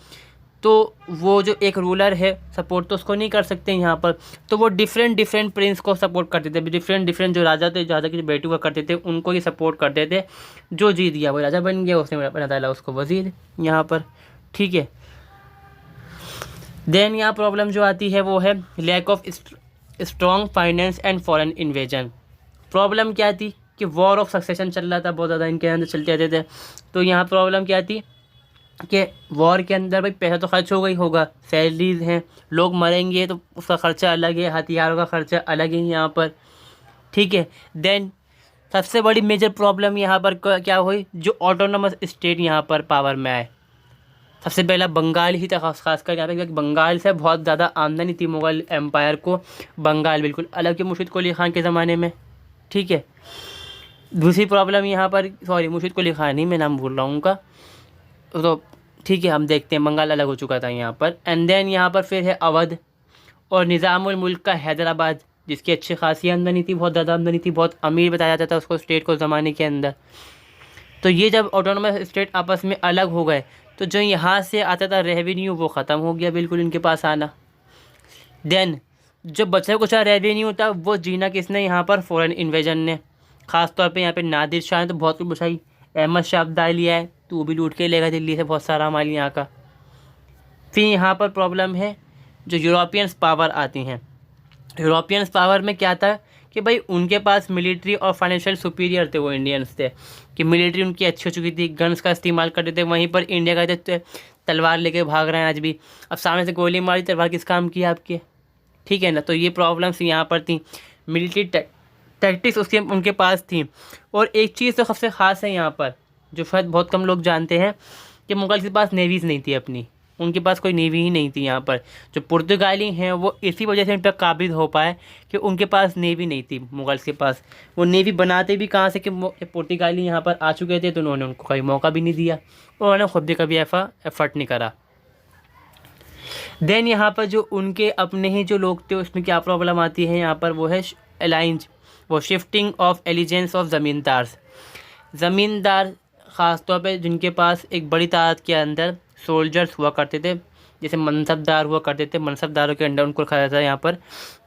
तो वो जो एक रूलर है सपोर्ट तो उसको नहीं कर सकते यहाँ पर, तो वो डिफरेंट प्रिंस को सपोर्ट करते थे, डिफरेंट जो राजा थे, राजा के जो बेटे हुआ करते थे उनको ही सपोर्ट करते थे। जो जीत गया वो राजा बन गया, उसने बना डाला उसको वज़ीर यहाँ पर। ठीक है, देन यहाँ प्रॉब्लम जो आती है वो है lack of strong finance and foreign invasion. Problem क्या थी कि वॉर ऑफ सक्सेशन चल रहा था, बहुत ज़्यादा इनके अंदर चलते रहते थे। तो यहाँ प्रॉब्लम क्या थी कि वॉर के अंदर भाई पैसा तो खर्च हो गई होगा, सैलरीज हैं, लोग मरेंगे तो उसका ख़र्चा अलग है, हथियारों का ख़र्चा अलग है यहाँ पर। ठीक है, देन सबसे बड़ी मेजर प्रॉब्लम यहाँ पर क्या हुई, जो ऑटोनोमस स्टेट यहाँ पर पावर में आए। सबसे पहला बंगाल ही था, खासकर यहाँ पे, क्योंकि बंगाल से बहुत ज़्यादा आमदनी थी मुग़ल एम्पायर को। बंगाल बिल्कुल अलग के मुर्शिद कुली ख़ान के ज़माने में। ठीक है, दूसरी प्रॉब्लम यहाँ पर, सॉरी मुर्शिद कुली ख़ान ही मैं नाम भूल रहा हूँ उनका, तो ठीक है हम देखते हैं बंगाल अलग हो चुका था यहाँ पर। एंड देन यहाँ पर फिर है अवध और निज़ामुल मुल्क का हैदराबाद, जिसकी अच्छी खासी आमदनी थी, बहुत ज़्यादा आमदनी थी, बहुत अमीर बताया जाता था उसको स्टेट को ज़माने के अंदर। तो ये जब ऑटोनोमस स्टेट आपस में अलग हो गए तो जो यहाँ से आता था रेवेन्यू वो ख़त्म हो गया बिल्कुल इनके पास आना। देन जो बचा कुचा रेवेन्यू था वो जीना किसने यहाँ पर, फॉरेन इन्वेजन ने। ख़ास तौर पे यहाँ पे नादिर शाह ने तो बहुत कुछ बचाई, अहमद शाह अब्दाली लिया है तो वो भी लूट के लेगा दिल्ली से बहुत सारा माल यहाँ का। फिर यहाँ पर प्रॉब्लम है जो यूरोपियंस पावर आती हैं। यूरोपियंस पावर में क्या था कि भाई उनके पास मिलिट्री और फाइनेंशियल सुपीरियर थे वो इंडियंस थे, कि मिलिट्री उनकी अच्छी हो चुकी थी, गन्स का इस्तेमाल करते थे। वहीं पर इंडिया का थे तलवार लेके भाग रहे हैं आज भी, अब सामने से गोली मारी, तलवार किस काम की आपके। ठीक है ना, तो ये प्रॉब्लम्स यहाँ पर थी, मिलिट्री टैक्टिक्स उसके उनके पास थी। और एक चीज़ तो सबसे ख़ास है यहाँ पर जो शायद बहुत कम लोग जानते हैं कि मुग़ल के पास नेवीज़ नहीं थी अपनी, उनके पास कोई नेवी ही नहीं थी यहाँ पर। जो पुर्तगाली हैं वो इसी वजह से इन पर काबिज हो पाए कि उनके पास नेवी नहीं थी मुग़ल्स के पास। वो नेवी बनाते भी कहाँ से कि पुर्तगाली यहाँ पर आ चुके थे तो उन्होंने उनको कोई मौका भी नहीं दिया, उन्होंने खुद भी कभी ऐसा एफर्ट नहीं करा। देन यहाँ पर जो उनके अपने ही जो लोग थे उसमें क्या प्रॉब्लम आती है यहाँ पर, वो है अलाइंस, वो शिफ्टिंग ऑफ एलिजेंस ऑफ ज़मींदार ख़ास तौर पे जिनके पास एक बड़ी तादाद के अंदर सोल्जर्स हुआ करते थे, जैसे मनसबदार हुआ करते थे, मनसबदारों के अंडर उनको रखा जाता है यहाँ पर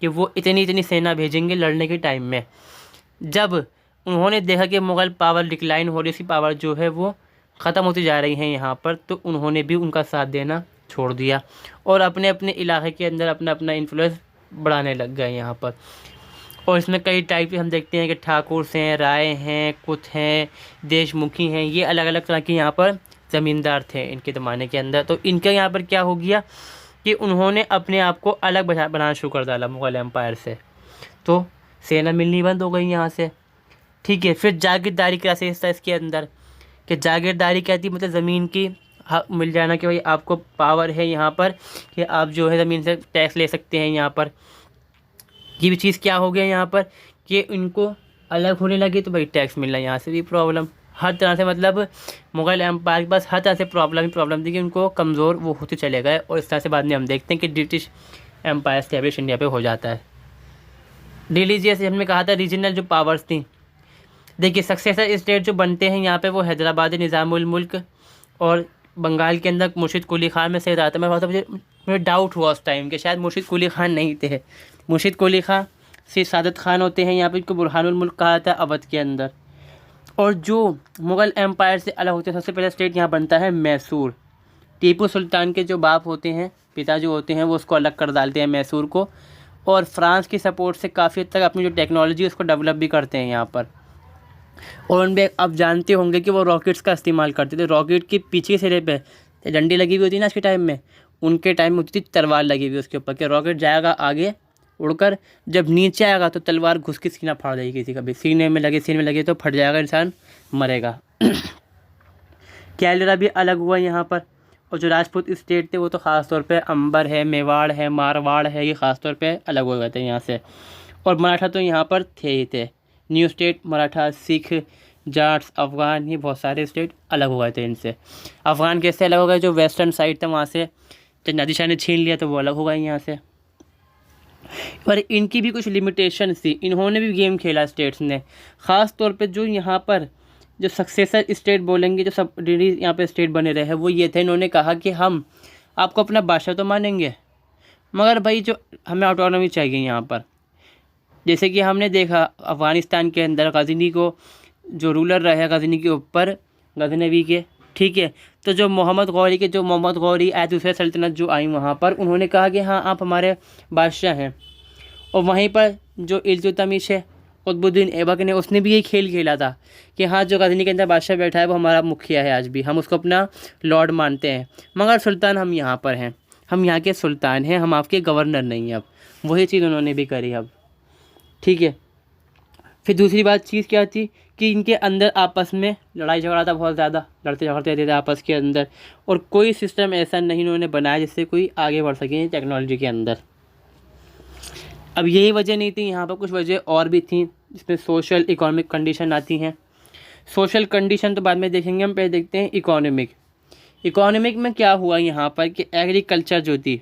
कि वो इतनी सेना भेजेंगे लड़ने के टाइम में। जब उन्होंने देखा कि मुग़ल पावर डिक्लाइन हो रही, सी पावर जो है वो ख़त्म होती जा रही है यहाँ पर, तो उन्होंने भी उनका साथ देना छोड़ दिया और अपने अपने इलाके के अंदर अपना अपना इन्फ्लुएंस बढ़ाने लग गए यहाँ पर। और इसमें कई टाइप के हम देखते हैं कि ठाकुर हैं, राय हैं, कुत हैं, देशमुखी हैं, ये अलग अलग तरह के यहाँ पर ज़मींदार थे इनके ज़माने के अंदर। तो इनके यहाँ पर क्या हो गया कि उन्होंने अपने आप को अलग बनाना शुरू कर डाला मुग़ल एम्पायर से, तो सेना मिलनी बंद हो गई यहाँ से। ठीक है, फिर जागीरदारी का केस था इसके अंदर कि जागीरदारी क्या थी, मतलब ज़मीन की हक मिल जाना कि भाई आपको पावर है यहाँ पर कि आप जो है ज़मीन से टैक्स ले सकते हैं यहाँ पर। ये भी चीज़ क्या हो गया यहाँ पर कि इनको अलग होने लगे तो भाई टैक्स मिलना यहाँ से भी प्रॉब्लम, हर तरह से मतलब मुग़ल एम्पायर के पास हर तरह से प्रॉब्लम थी कि उनको कमज़ोर वो होते चले गए। और इस तरह से बाद में हम देखते हैं कि ब्रिटिश एम्पायर स्टैब्लिश इंडिया पे हो जाता है। रिलीजियस हमने कहा था रीजनल जो पावर्स थी, देखिए सक्सेसर स्टेट जो बनते हैं यहाँ पे वो हैदराबाद, निज़ामुल मुल्क और बंगाल के अंदर मुर्शिद कुली ख़ान में से आता है। मुझे डाउट हुआ उस टाइम कि शायद मुर्शिद कुली ख़ान नहीं थे, मुर्शिद कुली ख़ान से सादत ख़ान होते हैं यहाँ पे, इनको बुरहानुल मुल्क कहा था अवध के अंदर। और जो मुग़ल एम्पायर से अलग होते हैं सबसे पहला स्टेट यहाँ बनता है मैसूर। टीपू सुल्तान के जो बाप होते हैं, पिता जो होते हैं, वो उसको अलग कर डालते हैं मैसूर को, और फ्रांस की सपोर्ट से काफ़ी हद तक अपनी जो टेक्नोलॉजी है उसको डेवलप भी करते हैं यहाँ पर। और उनमें आप जानते होंगे कि वो रॉकेट्स का इस्तेमाल करते थे। रॉकेट के पीछे सिरे पे डंडी लगी हुई होती है ना आज के टाइम में, उनके टाइम में होती थी तलवार लगी हुई उसके ऊपर, कि रॉकेट जाएगा आगे उड़कर, जब नीचे आएगा तो तलवार घुस के सीना फाड़ देगी किसी का भी, सीने में लगे तो फट जाएगा, इंसान मरेगा। कैलरा भी अलग हुआ यहाँ पर। और जो राजपूत स्टेट थे वो तो ख़ास तौर पे अंबर है, मेवाड़ है, मारवाड़ है, ये ख़ास तौर पे अलग हो गए थे यहाँ से। और मराठा तो यहाँ पर थे ही थे। न्यू स्टेट मराठा, सिख, जाट्स, अफ़गान, ये बहुत सारे स्टेट अलग हो गए थे इनसे। अफ़गान कैसे अलग हो गए, जो वेस्टर्न साइड था वहाँ से जब नादिर शाह ने छीन लिया तो वो अलग हो गए यहाँ से। पर इनकी भी कुछ लिमिटेशन थी, इन्होंने भी गेम खेला स्टेट्स ने, ख़ास तौर पे जो यहाँ पर जो सक्सेसर स्टेट बोलेंगे, जो सब यहाँ पे स्टेट बने रहे हैं, वो ये थे, इन्होंने कहा कि हम आपको अपना बादशाह तो मानेंगे, मगर भाई जो हमें ऑटोनॉमी चाहिए यहाँ पर। जैसे कि हमने देखा अफ़गानिस्तान के अंदर गज़नी को जो रूलर रहे गज़नी के ऊपर, गज़नवी के, ठीक है, तो जो मोहम्मद गौरी आए दूसरे सल्तनत जो आई वहाँ पर, उन्होंने कहा कि हाँ आप हमारे बादशाह हैं। और वहीं पर जो इल्तुतमिश है, कुतुबुद्दीन ऐबक ने, उसने भी यही खेल खेला था कि हाँ जो गज़नी के अंदर बादशाह बैठा है वो हमारा मुखिया है, आज भी हम उसको अपना लॉर्ड मानते हैं, मगर सुल्तान हम यहाँ पर हैं, हम यहाँ के सुल्तान हैं, हम आपके गवर्नर नहीं हैं। अब वही चीज़ उन्होंने भी करी अब, ठीक है। फिर दूसरी बात चीज़ क्या थी कि इनके अंदर आपस में लड़ाई झगड़ा था, बहुत ज़्यादा लड़ते झगड़ते थे आपस के अंदर, और कोई सिस्टम ऐसा नहीं इन्होंने बनाया जिससे कोई आगे बढ़ सके टेक्नोलॉजी के अंदर। अब यही वजह नहीं थी, यहाँ पर कुछ वजह और भी थी, जिसमें सोशल इकोनॉमिक कंडीशन आती हैं। सोशल कंडीशन तो बाद में देखेंगे, हम पहले देखते हैं इकोनॉमिक में क्या हुआ यहाँ पर कि एग्रीकल्चर जो थी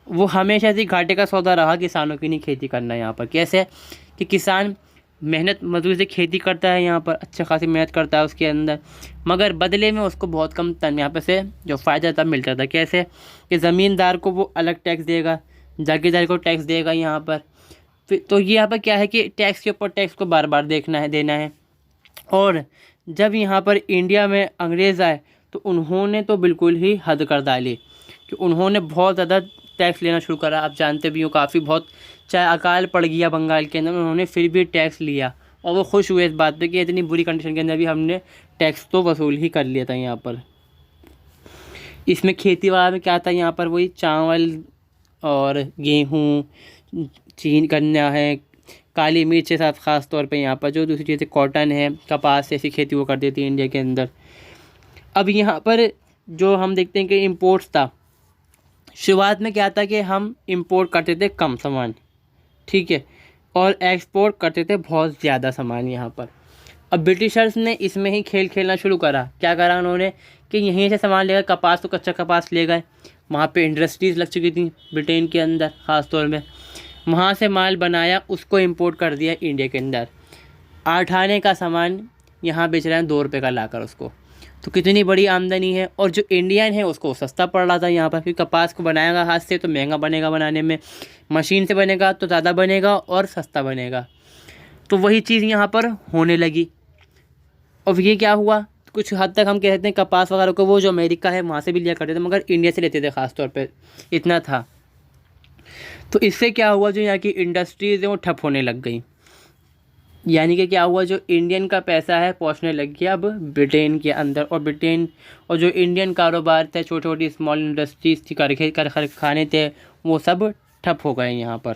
वो हमेशा से घाटे का सौदा रहा किसानों की नहीं खेती करना। यहाँ पर कैसे कि किसान मेहनत मजदूरी से खेती करता है, यहाँ पर अच्छा खासी मेहनत करता है उसके अंदर, मगर बदले में उसको बहुत कम यहाँ पर से जो फ़ायदा तब मिलता था। कैसे कि ज़मींदार को वो अलग टैक्स देगा, जागीरदार को टैक्स देगा यहाँ पर। फिर तो ये यहाँ पर क्या है कि टैक्स के ऊपर टैक्स को बार बार देना है। और जब यहाँ पर इंडिया में अंग्रेज़ आए तो उन्होंने तो बिल्कुल ही हद कर डाली कि उन्होंने बहुत ज़्यादा टैक्स लेना शुरू करा। आप जानते भी हो काफ़ी बहुत, चाहे अकाल पड़ गया बंगाल के अंदर, उन्होंने फिर भी टैक्स लिया, और वो खुश हुए इस बात पे कि इतनी बुरी कंडीशन के अंदर भी हमने टैक्स तो वसूल ही कर लिया था यहाँ पर। इसमें खेती वाला में क्या था, यहाँ पर वही चावल और गेहूँ, चीन गन्ना है, काली मिर्च के साथ ख़ास तौर पे यहाँ पर जो दूसरी चीज़ें कॉटन है, कपास, ऐसी खेती वो कर देती है इंडिया के अंदर। अब यहाँ पर जो हम देखते हैं कि इम्पोर्ट्स था, शुरुआत में क्या था कि हम इंपोर्ट करते थे कम सामान, ठीक है, और एक्सपोर्ट करते थे बहुत ज़्यादा सामान यहाँ पर। अब ब्रिटिशर्स ने इसमें ही खेल खेलना शुरू करा। क्या करा उन्होंने कि यहीं से सामान ले गए, कपास तो कच्चा कपास ले गए, वहाँ पे इंडस्ट्रीज़ लग चुकी थी ब्रिटेन के अंदर ख़ास तौर में, वहाँ से माल बनाया, उसको इंपोर्ट कर दिया इंडिया के अंदर। 8 आने का सामान यहाँ बेच रहे हैं 2 रुपये का लाकर उसको, तो कितनी बड़ी आमदनी है। और जो इंडियन है उसको सस्ता पड़ रहा था यहाँ पर, क्योंकि कपास को बनाएगा हाथ से तो महंगा बनेगा बनाने में, मशीन से बनेगा तो ज़्यादा बनेगा और सस्ता बनेगा। तो वही चीज़ यहाँ पर होने लगी। और ये क्या हुआ, कुछ हद तक हम कह सकते हैं कपास वगैरह को वो जो अमेरिका है वहाँ से भी लिया करते थे, मगर इंडिया से लेते थे ख़ास तौर पर, इतना था। तो इससे क्या हुआ, जो यहाँ की इंडस्ट्रीज़ हैं वो ठप होने लग गई। यानी कि क्या हुआ, जो इंडियन का पैसा है पहुंचने लग गया अब ब्रिटेन के अंदर, और जो इंडियन कारोबार थे, छोटी छोटी स्मॉल इंडस्ट्रीज थी, कारखाने थे, वो सब ठप हो गए यहाँ पर।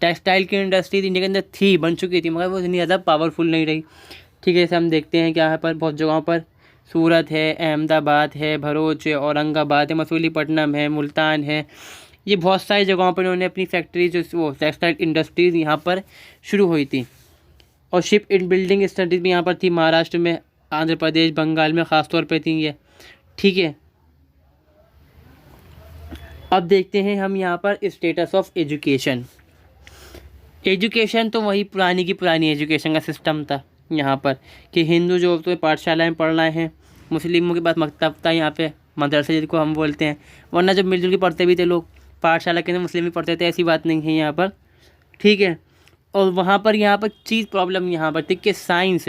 टेक्सटाइल की इंडस्ट्रीज इंडिया के अंदर थी, बन चुकी थी, मगर वो इतनी ज़्यादा पावरफुल नहीं रही, ठीक है। जैसे हम देखते हैं कि यहाँ पर बहुत जगहों पर सूरत है, अहमदाबाद है, भरूच है, औरंगाबाद है, मसूलीपट्टनम है, मुल्तान है, ये बहुत सारी जगहों पर उन्होंने अपनी फैक्ट्री जो वो टेक्सटाइल इंडस्ट्रीज़ यहाँ पर शुरू हुई थी। और शिप इन बिल्डिंग स्टडीज़ भी यहाँ पर थी, महाराष्ट्र में, आंध्र प्रदेश, बंगाल में ख़ास तौर पे थी ये, ठीक है। अब देखते हैं हम यहाँ पर स्टेटस ऑफ एजुकेशन तो वही पुरानी की पुरानी एजुकेशन का सिस्टम था यहाँ पर, कि हिंदू जो तो पाठशाला में पढ़ रहे हैं, मुस्लिमों के पास मकतब था यहाँ पे, मदरसे जिसको हम बोलते हैं, वरना जब मिलजुल के पढ़ते भी थे लोग, पाठशाला के अंदर मुस्लिम भी पढ़ते थे, ऐसी बात नहीं है यहाँ पर, ठीक है। और वहाँ पर यहाँ पर चीज़ प्रॉब्लम यहाँ पर थी कि साइंस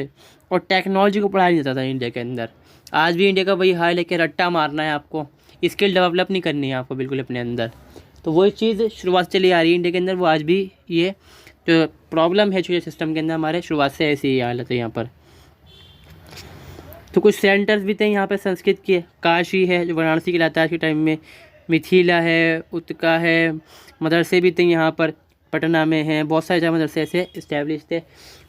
और टेक्नोलॉजी को पढ़ाया नहीं जाता था इंडिया के अंदर। आज भी इंडिया का वही हाल है कि रट्टा मारना है आपको, स्किल डेवलप नहीं करनी है आपको बिल्कुल अपने अंदर। तो वही चीज़ शुरुआत चली आ रही है इंडिया के अंदर, वो आज भी ये जो प्रॉब्लम है एजुकेशन सिस्टम के अंदर हमारे, शुरुआत से ऐसी ही हालत है यहाँ पर। तो कुछ सेंटर्स भी थे यहाँ पे संस्कृत के, काशी है जो वाराणसी कहलाता है आज के टाइम में, मिथिला है, उत्का है, मदरसे भी थे यहाँ पर, पटना में हैं, बहुत सारे जगह मदरसे ऐसे इस्टेब्लिश थे।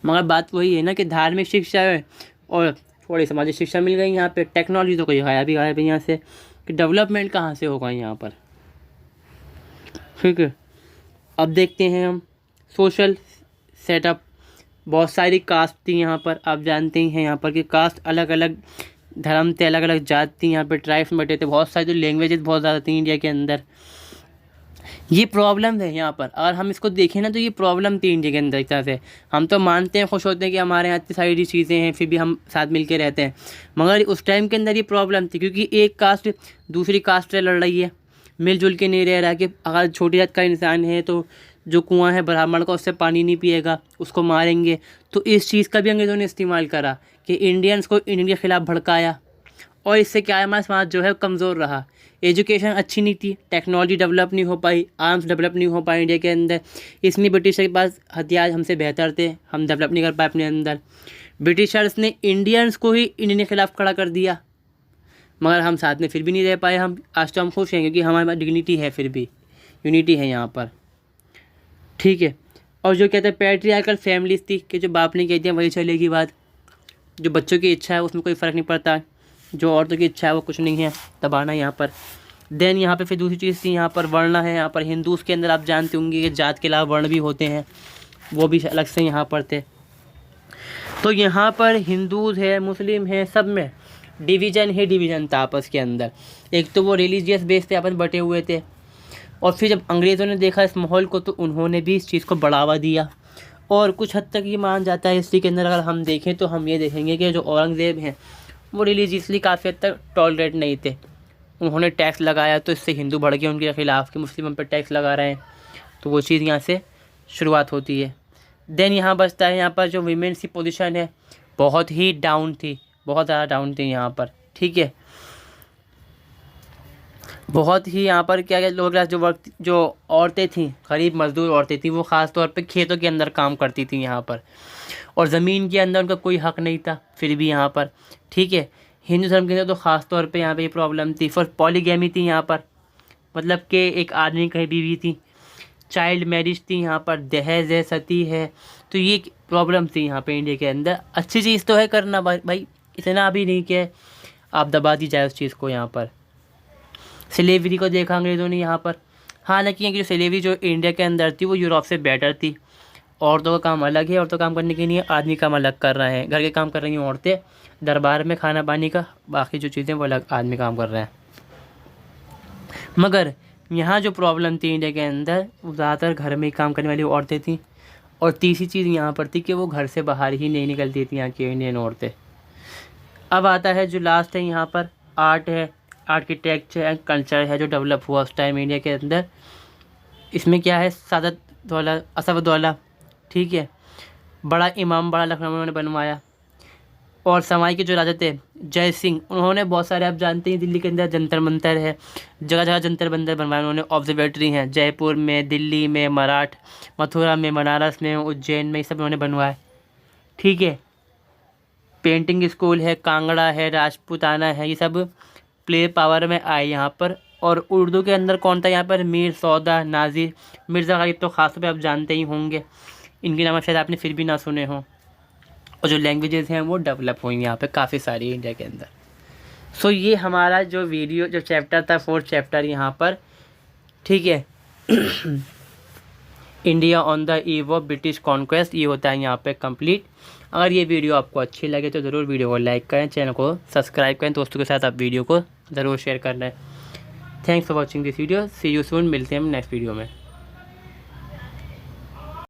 मगर बात वही है ना कि धार्मिक शिक्षा है और थोड़ी सामाजिक शिक्षा मिल गई यहाँ पे, टेक्नोलॉजी तो कोई गायब है यहाँ से, कि डेवलपमेंट कहाँ से होगा यहाँ पर। ठीक है, अब देखते हैं हम सोशल सेटअप। बहुत सारी कास्ट थी यहाँ पर, आप जानते ही हैं यहाँ पर कि कास्ट अलग अलग धर्म थे, अलग अलग जात थी यहाँ पे, ट्राइब्स बटे थे, बहुत सारी जो लैंग्वेजेस बहुत ज़्यादा थी इंडिया के अंदर। ये प्रॉब्लम है यहाँ पर, अगर हम इसको देखें ना तो ये प्रॉब्लम थी इंडिया के अंदर एक तरह से। हम तो मानते हैं, खुश होते हैं कि हमारे यहाँ इतनी सारी चीज़ें हैं, फिर भी हम साथ मिल के रहते हैं, मगर उस टाइम के अंदर ये प्रॉब्लम थी क्योंकि एक कास्ट दूसरी कास्ट से लड़ रही है, मिलजुल के नहीं रह रहा कि अगर छोटी जात का इंसान है तो जो कुआं है ब्राह्मण का उससे पानी नहीं पिएगा, उसको मारेंगे। तो इस चीज़ का भी अंग्रेज़ों ने इस्तेमाल करा कि इंडियंस को इंडियन के ख़िलाफ़ भड़काया, और इससे क्या है हमारा समाज जो है कमज़ोर रहा। एजुकेशन अच्छी नहीं थी, टेक्नोलॉजी डेवलप नहीं हो पाई, आर्म्स डेवलप नहीं हो पाए इंडिया के अंदर, इसलिए ब्रिटिश के पास हथियार हमसे बेहतर थे, हम डेवलप नहीं कर पाए अपने अंदर। ब्रिटिशर्स ने इंडियंस को ही इंडियन के ख़िलाफ़ खड़ा कर दिया, मगर हम साथ में फिर भी नहीं रह पाए। हम आज तो हम खुश हैं क्योंकि हमारे पास डिग्निटी है, फिर भी यूनिटी है यहाँ पर। ठीक है, और जो कहते हैं पैट्रियार्कल फैमिलीज थी कि जो बाप ने कह दिया वही चलेगी बात, जो बच्चों की इच्छा है उसमें कोई फ़र्क नहीं पड़ता, जो औरतों की इच्छा है वो कुछ नहीं है दबाना यहाँ पर। देन यहाँ पे फिर दूसरी चीज़ थी यहाँ पर वर्ण है। यहाँ पर हिंदूज़ के अंदर आप जानते होंगे कि जात के अलावा वर्ण भी होते हैं, वो भी अलग से यहाँ पर थे। तो यहाँ पर हिंदूज़ है, मुस्लिम है, सब में डिवीज़न ही डिवीज़न था आपस के अंदर। एक तो वो रिलीजियस बेस पे अपन बटे हुए थे, और फिर जब अंग्रेज़ों ने देखा इस माहौल को तो उन्होंने भी इस चीज़ को बढ़ावा दिया, और कुछ हद तक ये मान जाता है हिस्ट्री के अंदर। अगर हम देखें तो हम ये देखेंगे कि जो औरंगज़ेब हैं वो रिलीजियसली काफ़ी हद तक टॉलरेट नहीं थे। उन्होंने टैक्स लगाया तो इससे हिंदू भड़के उनके ख़िलाफ़ कि मुस्लिम पर टैक्स लगा रहे हैं, तो वो चीज़ यहाँ से शुरुआत होती है। देन यहाँ बचता है यहाँ पर जो वीमेंस की पोजीशन है बहुत ही डाउन थी, बहुत ज़्यादा डाउन थी यहाँ पर। ठीक है, बहुत ही यहाँ पर क्या क्या लोग जो औरतें थीं, गरीब मजदूर औरतें थीं, वो ख़ास तौर पे खेतों के अंदर काम करती थी यहाँ पर, और ज़मीन के अंदर उनका कोई हक़ नहीं था फिर भी यहाँ पर। ठीक है, हिंदू धर्म के अंदर तो ख़ास तौर पे यहाँ पे ये प्रॉब्लम थी। फिर पॉलीगैमी थी यहाँ पर, मतलब कि एक आदमी कहीं बीवी थी, चाइल्ड मैरिज थी यहाँ पर, दहेज है, सती है, तो ये प्रॉब्लम थी यहाँ पे इंडिया के अंदर। अच्छी चीज़ तो है करना भाई, इतना भी नहीं कि आप दबा दी जाए उस चीज़ को। यहाँ पर स्लेवरी को देखा अंग्रेज़ों ने यहाँ पर, हालांकि जो स्लेवरी जो इंडिया के अंदर थी वो यूरोप से बेटर थी। औरतों का काम अलग है, औरतों काम करने के लिए आदमी काम अलग कर रहे हैं, घर के काम कर रही हैं औरतें, दरबार में खाना पानी का बाकी जो चीज़ें वो अलग आदमी काम कर रहे हैं। मगर यहाँ जो प्रॉब्लम थी इंडिया के अंदर, वो ज़्यादातर घर में ही काम करने वाली औरतें थीं, और तीसरी चीज़ यहाँ पर थी कि वो घर से बाहर ही नहीं निकलती थी यहाँ की इंडियन औरतें। अब आता है जो लास्ट है यहाँ पर आर्ट है, आर्किटेक्चर एंड कल्चर है जो डेवलप हुआ उस टाइम इंडिया के अंदर। इसमें क्या है, सादत दौला, असफदौला, ठीक है, बड़ा इमाम बड़ा लखनऊ में उन्होंने बनवाया। और समाई के जो राजा थे जय सिंह, उन्होंने बहुत सारे, आप जानते हैं दिल्ली के अंदर जंतर मंतर है, जगह जगह जंतर मंतर बनवाए उन्होंने। ऑब्जर्वेटरी हैं जयपुर में, दिल्ली में, मराठ, मथुरा में, बनारस में, उज्जैन में, ये सब उन्होंने बनवाए। ठीक है, पेंटिंग स्कूल है, कांगड़ा है, राजपूताना है, ये सब प्ले पावर में आए यहाँ पर। और उर्दू के अंदर कौन था यहाँ पर, मीर सौदा, नाजिर, मिर्ज़ा गालिब तो ख़ास तौर पर आप जानते ही होंगे, इनके नाम शायद आपने फिर भी ना सुने हों। और जो लैंग्वेजेस हैं वो डेवलप हुई यहाँ पे काफ़ी सारी इंडिया के अंदर। सो ये हमारा जो वीडियो जो चैप्टर था, 4th चैप्टर यहाँ पर, ठीक है, India on the eve of British conquest, ये होता है यहाँ पे कंप्लीट। अगर ये वीडियो आपको अच्छी लगे तो ज़रूर वीडियो को लाइक करें, चैनल को सब्सक्राइब करें, दोस्तों के साथ आप वीडियो को ज़रूर शेयर कर लें। Thanks for watching this video, see you soon, मिलते हैं हम नेक्स्ट वीडियो में।